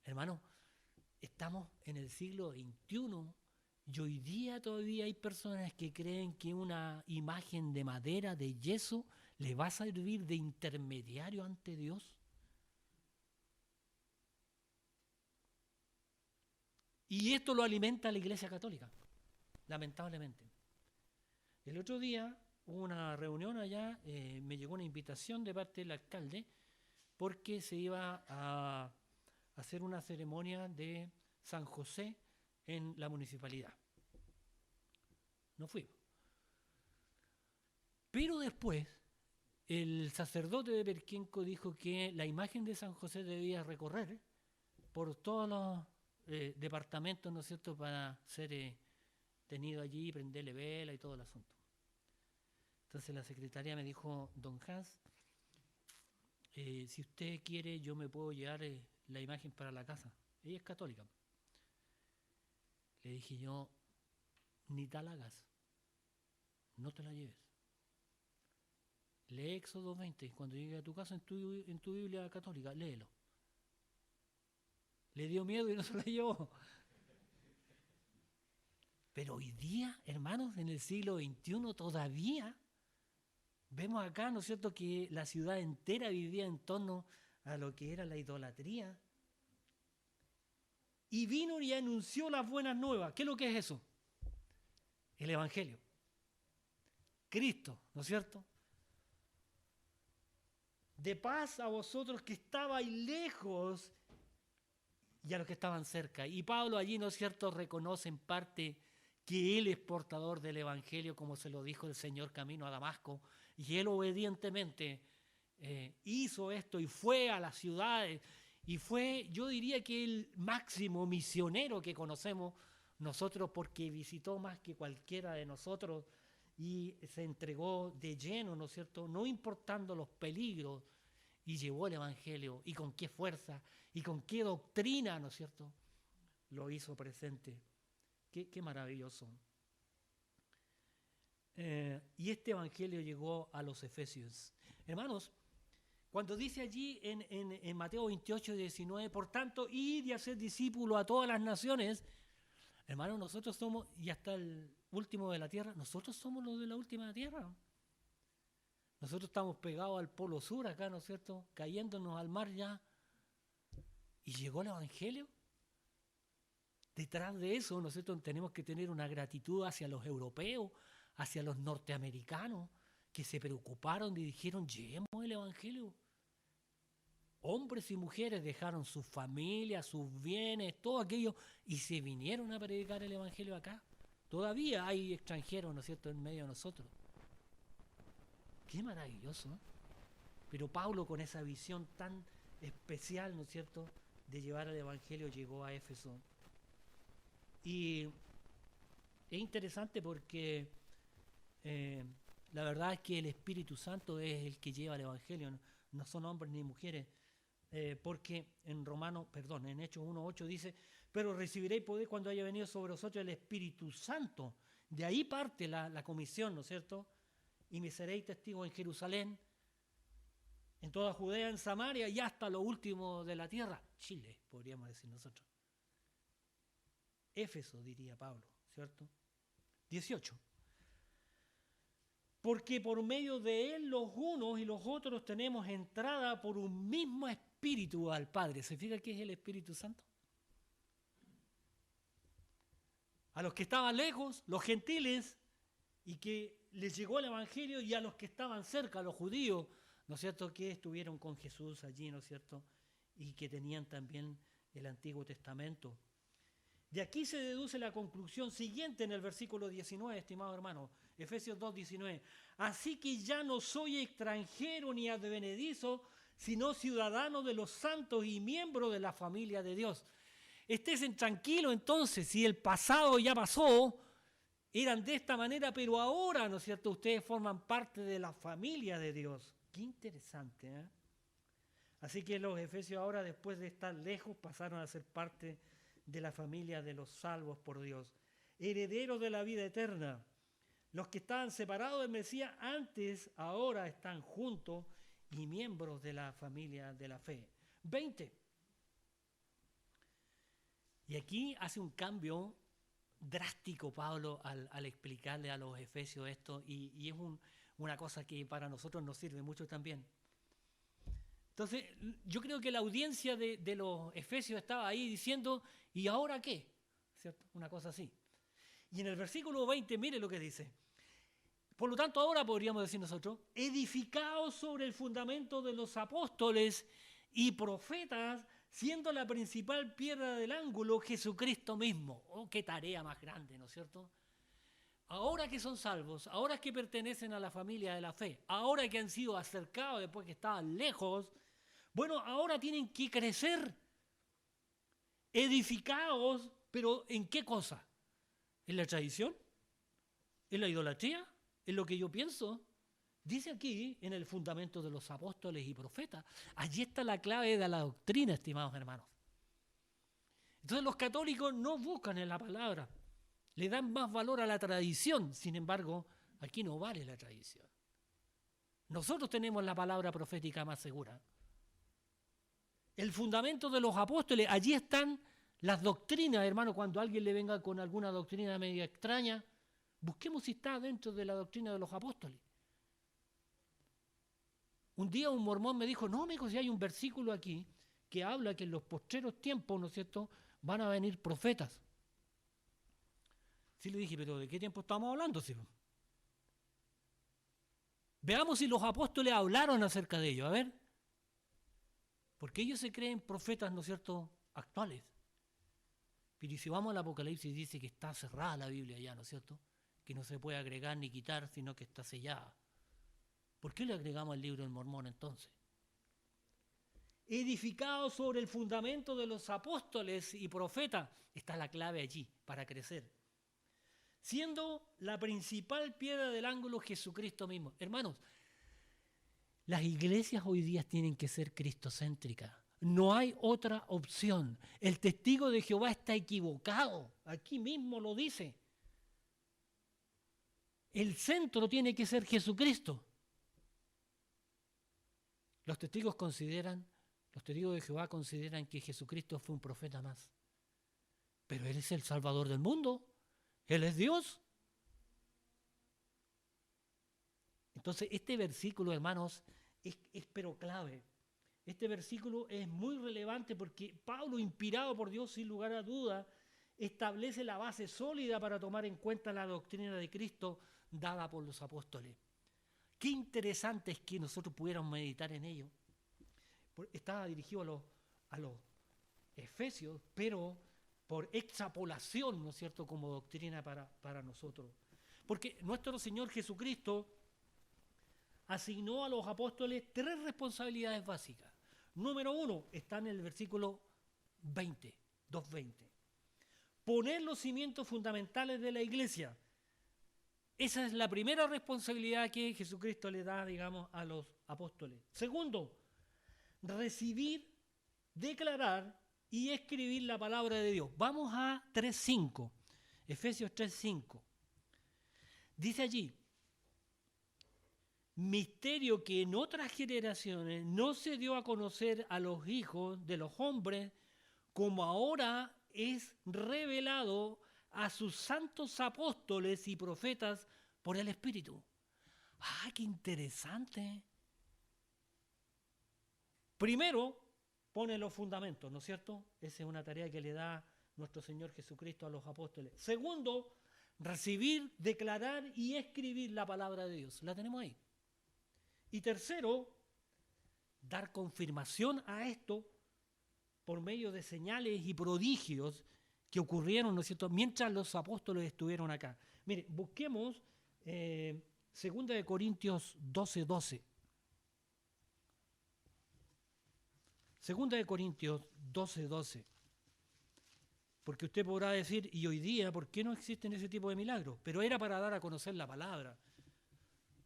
Hermano, estamos en el siglo XXI y hoy día todavía hay personas que creen que una imagen de madera, de yeso, le va a servir de intermediario ante Dios. Y esto lo alimenta la Iglesia Católica, lamentablemente. El otro día hubo una reunión allá, me llegó una invitación de parte del alcalde porque se iba a hacer una ceremonia de San José en la municipalidad. No fui. Pero después, el sacerdote de Perquenco dijo que la imagen de San José debía recorrer por todos los departamentos, ¿no es cierto?, para ser tenido allí, prenderle vela y todo el asunto. Entonces la secretaria me dijo, don Hans, si usted quiere, yo me puedo llevar la imagen para la casa. Ella es católica. Le dije yo, ni tal hagas, no te la lleves. Lee Éxodo 20, cuando llegue a tu casa en tu Biblia católica, léelo. Le dio miedo y no se la llevó. Pero hoy día, hermanos, en el siglo XXI todavía vemos acá, ¿no es cierto?, que la ciudad entera vivía en torno a lo que era la idolatría. Y vino y anunció las buenas nuevas. ¿Qué es lo que es eso? El Evangelio. Cristo, ¿no es cierto? De paz a vosotros que estabais lejos y a los que estaban cerca. Y Pablo allí, ¿no es cierto?, reconoce en parte que él es portador del Evangelio, como se lo dijo el Señor camino a Damasco, y él obedientemente hizo esto y fue a las ciudades, y fue, yo diría que el máximo misionero que conocemos nosotros, porque visitó más que cualquiera de nosotros y se entregó de lleno, ¿no es cierto?, no importando los peligros, y llevó el Evangelio, y con qué fuerza, y con qué doctrina, ¿no es cierto?, lo hizo presente. Qué maravilloso. Y este Evangelio llegó a los Efesios. Hermanos, cuando dice allí en Mateo 28, 19, por tanto, id y hacer discípulos a todas las naciones, hermanos, nosotros somos, y hasta el último de la tierra, nosotros somos los de la última tierra. Nosotros estamos pegados al polo sur acá, ¿no es cierto?, cayéndonos al mar ya. Y llegó el Evangelio. Detrás de eso, ¿no es cierto?, tenemos que tener una gratitud hacia los europeos, hacia los norteamericanos, que se preocuparon y dijeron, llevemos el Evangelio. Hombres y mujeres dejaron sus familias, sus bienes, todo aquello, y se vinieron a predicar el Evangelio acá. Todavía hay extranjeros, ¿no es cierto?, en medio de nosotros. Qué maravilloso, ¿eh? Pero Pablo, con esa visión tan especial, ¿no es cierto?, de llevar el Evangelio, llegó a Éfeso. Y es interesante porque la verdad es que el Espíritu Santo es el que lleva el Evangelio, no son hombres ni mujeres, porque en Hechos 1:8 dice, pero recibiréis poder cuando haya venido sobre vosotros el Espíritu Santo. De ahí parte la comisión, ¿no es cierto? Y me seréis testigos en Jerusalén, en toda Judea, en Samaria y hasta lo último de la tierra. Chile, podríamos decir nosotros. Éfeso, diría Pablo, ¿cierto? 18. Porque por medio de él los unos y los otros tenemos entrada por un mismo espíritu al Padre. ¿Se fija qué es el Espíritu Santo? A los que estaban lejos, los gentiles, y que les llegó el Evangelio, y a los que estaban cerca, los judíos, ¿no es cierto?, que estuvieron con Jesús allí, ¿no es cierto?, y que tenían también el Antiguo Testamento. De aquí se deduce la conclusión siguiente en el versículo 19, estimado hermano, Efesios 2:19. Así que ya no soy extranjero ni advenedizo, sino ciudadano de los santos y miembro de la familia de Dios. Estésen tranquilos entonces, si el pasado ya pasó, eran de esta manera, pero ahora, ¿no es cierto?, ustedes forman parte de la familia de Dios. Qué interesante, ¿eh? Así que los efesios ahora, después de estar lejos, pasaron a ser parte de la familia de los salvos por Dios, herederos de la vida eterna. Los que estaban separados del Mesías antes, ahora están juntos y miembros de la familia de la fe. 20. Y aquí hace un cambio drástico Pablo al explicarle a los efesios esto, y es una cosa que para nosotros nos sirve mucho también. Entonces, yo creo que la audiencia de los efesios estaba ahí diciendo, ¿y ahora qué? ¿Cierto? Una cosa así. Y en el versículo 20, mire lo que dice. Por lo tanto, ahora podríamos decir nosotros, edificados sobre el fundamento de los apóstoles y profetas, siendo la principal piedra del ángulo Jesucristo mismo. Oh, qué tarea más grande, ¿no es cierto? Ahora que son salvos, ahora que pertenecen a la familia de la fe, ahora que han sido acercados después que estaban lejos, bueno, ahora tienen que crecer, edificados, pero ¿en qué cosa? ¿En la tradición? ¿En la idolatría? ¿En lo que yo pienso? Dice aquí, en el fundamento de los apóstoles y profetas, allí está la clave de la doctrina, estimados hermanos. Entonces los católicos no buscan en la palabra, le dan más valor a la tradición, sin embargo, aquí no vale la tradición. Nosotros tenemos la palabra profética más segura. El fundamento de los apóstoles, allí están las doctrinas, hermano. Cuando alguien le venga con alguna doctrina media extraña, busquemos si está dentro de la doctrina de los apóstoles. Un día un mormón me dijo, no, amigo, si hay un versículo aquí que habla que en los postreros tiempos, ¿no es cierto?, van a venir profetas. Sí, le dije, pero ¿de qué tiempo estamos hablando? Sí. Veamos si los apóstoles hablaron acerca de ello, a ver. Porque ellos se creen profetas, ¿no es cierto?, actuales. Pero si vamos al Apocalipsis, dice que está cerrada la Biblia ya, ¿no es cierto?, que no se puede agregar ni quitar, sino que está sellada. ¿Por qué le agregamos el libro del Mormón entonces? Edificado sobre el fundamento de los apóstoles y profetas, está la clave allí para crecer. Siendo la principal piedra del ángulo Jesucristo mismo. Hermanos, las iglesias hoy día tienen que ser cristocéntricas. No hay otra opción. El testigo de Jehová está equivocado. Aquí mismo lo dice. El centro tiene que ser Jesucristo. Los testigos de Jehová consideran que Jesucristo fue un profeta más. Pero Él es el Salvador del mundo. Él es Dios. Entonces, este versículo, hermanos, es pero clave. Este versículo es muy relevante porque Pablo, inspirado por Dios, sin lugar a duda, establece la base sólida para tomar en cuenta la doctrina de Cristo dada por los apóstoles. Qué interesante es que nosotros pudiéramos meditar en ello. Estaba dirigido a los efesios, pero por extrapolación, ¿no es cierto?, como doctrina para nosotros. Porque nuestro Señor Jesucristo asignó a los apóstoles 3 responsabilidades básicas. Número 1, está en el versículo 20, 2:20. Poner los cimientos fundamentales de la iglesia. Esa es la primera responsabilidad que Jesucristo le da, digamos, a los apóstoles. Segundo, recibir, declarar y escribir la palabra de Dios. Vamos a 3:5, Efesios 3:5. Dice allí, misterio que en otras generaciones no se dio a conocer a los hijos de los hombres, como ahora es revelado a sus santos apóstoles y profetas por el Espíritu. ¡Ah, qué interesante! Primero, pone los fundamentos, ¿no es cierto? Esa es una tarea que le da nuestro Señor Jesucristo a los apóstoles. Segundo, recibir, declarar y escribir la palabra de Dios. La tenemos ahí. Y tercero, dar confirmación a esto por medio de señales y prodigios que ocurrieron, ¿no es cierto?, mientras los apóstoles estuvieron acá. Mire, busquemos 2 de Corintios 12:12. 2 de Corintios 12:12. Porque usted podrá decir, y hoy día, ¿por qué no existen ese tipo de milagros? Pero era para dar a conocer la palabra.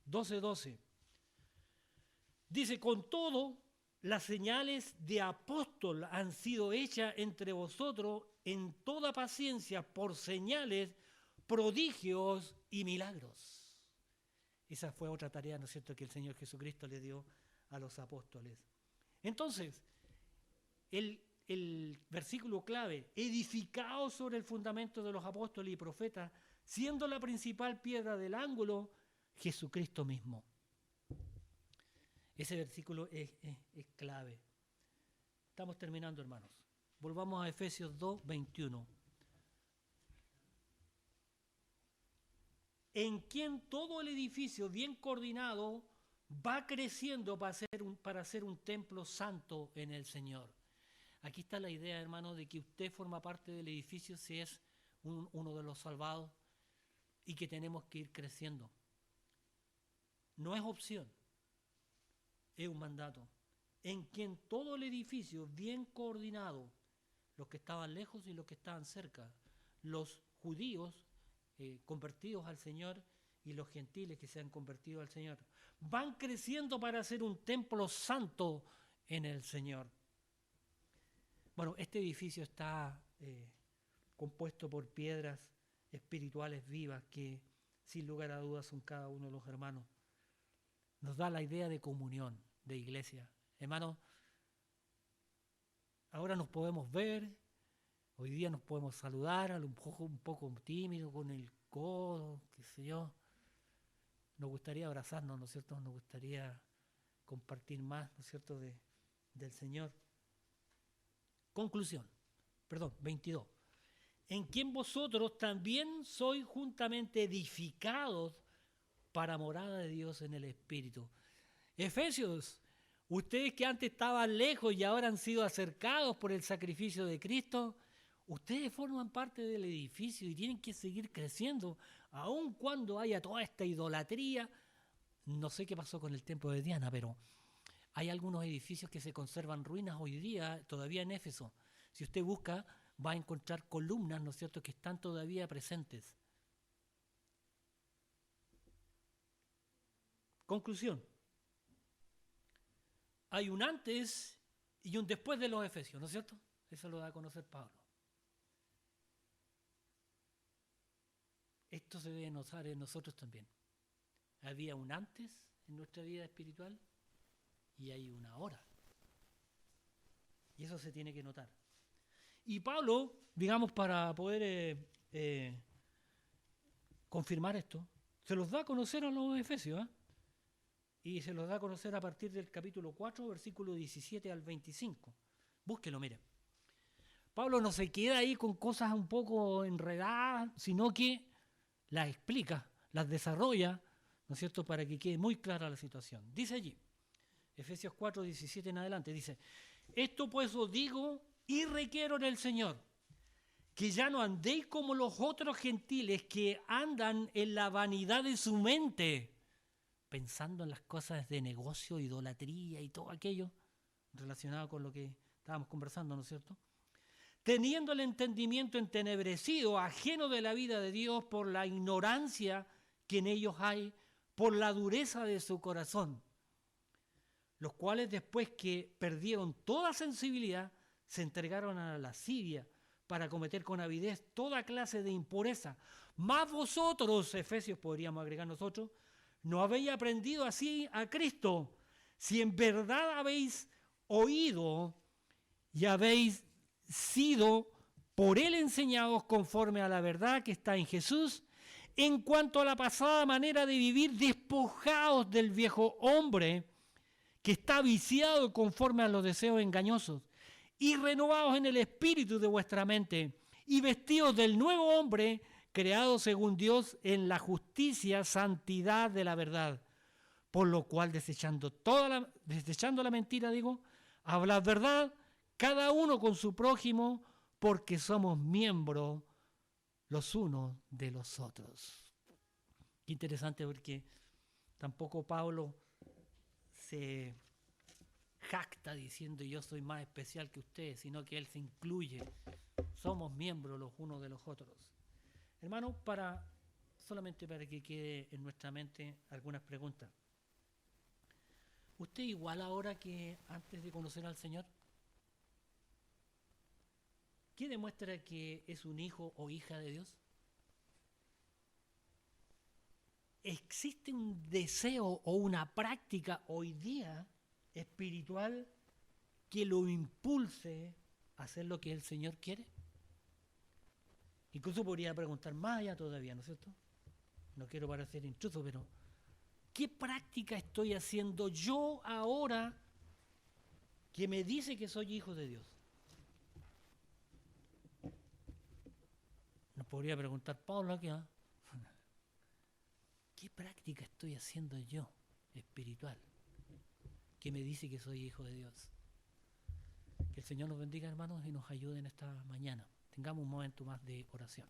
12:12. Dice, con todo, las señales de apóstol han sido hechas entre vosotros en toda paciencia por señales, prodigios y milagros. Esa fue otra tarea, ¿no es cierto?, que el Señor Jesucristo le dio a los apóstoles. Entonces, el versículo clave, edificado sobre el fundamento de los apóstoles y profetas, siendo la principal piedra del ángulo, Jesucristo mismo. Ese versículo es clave. Estamos terminando, hermanos. Volvamos a Efesios 2:21. En quien todo el edificio bien coordinado va creciendo para ser un templo santo en el Señor. Aquí está la idea, hermano, de que usted forma parte del edificio si es uno de los salvados y que tenemos que ir creciendo. No es opción, es un mandato. En quien todo el edificio bien coordinado, los que estaban lejos y los que estaban cerca, los judíos convertidos al Señor y los gentiles que se han convertido al Señor, van creciendo para ser un templo santo en el Señor. Bueno, este edificio está compuesto por piedras espirituales vivas que sin lugar a dudas son cada uno de los hermanos. Nos da la idea de comunión, de iglesia. Hermanos, ahora nos podemos ver, hoy día nos podemos saludar, un poco tímido, con el codo, qué sé yo. Nos gustaría abrazarnos, ¿no es cierto? Nos gustaría compartir más, ¿no es cierto?, del Señor. Conclusión, 22. En quien vosotros también sois juntamente edificados para morada de Dios en el Espíritu. Efesios, ustedes que antes estaban lejos y ahora han sido acercados por el sacrificio de Cristo, ustedes forman parte del edificio y tienen que seguir creciendo, aun cuando haya toda esta idolatría. No sé qué pasó con el templo de Diana, pero hay algunos edificios que se conservan ruinas hoy día, todavía en Éfeso. Si usted busca, va a encontrar columnas, ¿no es cierto?, que están todavía presentes. Conclusión. Hay un antes y un después de los Efesios, ¿no es cierto? Eso lo da a conocer Pablo. Esto se debe notar en nosotros también. Había un antes en nuestra vida espiritual y hay una ahora. Y eso se tiene que notar. Y Pablo, digamos, para poder confirmar esto, se los da a conocer a los Efesios, ¿eh? Y se los da a conocer a partir del capítulo 4, versículo 17 al 25. Búsquelo, mire. Pablo no se queda ahí con cosas un poco enredadas, sino que las explica, las desarrolla, ¿no es cierto?, para que quede muy clara la situación. Dice allí, Efesios 4, 17 en adelante, dice, esto pues os digo y requiero en el Señor, que ya no andéis como los otros gentiles que andan en la vanidad de su mente, pensando en las cosas de negocio, idolatría y todo aquello relacionado con lo que estábamos conversando, ¿no es cierto? Teniendo el entendimiento entenebrecido, ajeno de la vida de Dios por la ignorancia que en ellos hay, por la dureza de su corazón, los cuales después que perdieron toda sensibilidad, se entregaron a la lascivia para cometer con avidez toda clase de impureza. Mas vosotros, Efesios podríamos agregar nosotros, no habéis aprendido así a Cristo, si en verdad habéis oído y habéis sido por él enseñados conforme a la verdad que está en Jesús, en cuanto a la pasada manera de vivir, despojaos del viejo hombre que está viciado conforme a los deseos engañosos, y renovados en el espíritu de vuestra mente, y vestidos del nuevo hombre, creado según Dios en la justicia, santidad de la verdad. Por lo cual, desechando la mentira, hablad verdad, cada uno con su prójimo, porque somos miembros los unos de los otros. Qué interesante, porque tampoco Pablo se jacta diciendo yo soy más especial que ustedes, sino que él se incluye somos miembros los unos de los otros. Hermanos, solamente para que quede en nuestra mente algunas preguntas. ¿Usted igual ahora que antes de conocer al Señor? ¿Qué demuestra que es un hijo o hija de Dios? ¿Existe un deseo o una práctica hoy día espiritual que lo impulse a hacer lo que el Señor quiere? Incluso podría preguntar más allá todavía, ¿no es cierto? No quiero parecer intruso, pero ¿qué práctica estoy haciendo yo ahora que me dice que soy hijo de Dios? Nos podría preguntar Pablo aquí, ¿eh? ¿Qué práctica estoy haciendo yo espiritual que me dice que soy hijo de Dios? Que el Señor nos bendiga, hermanos, y nos ayude en esta mañana. Tengamos un momento más de oración.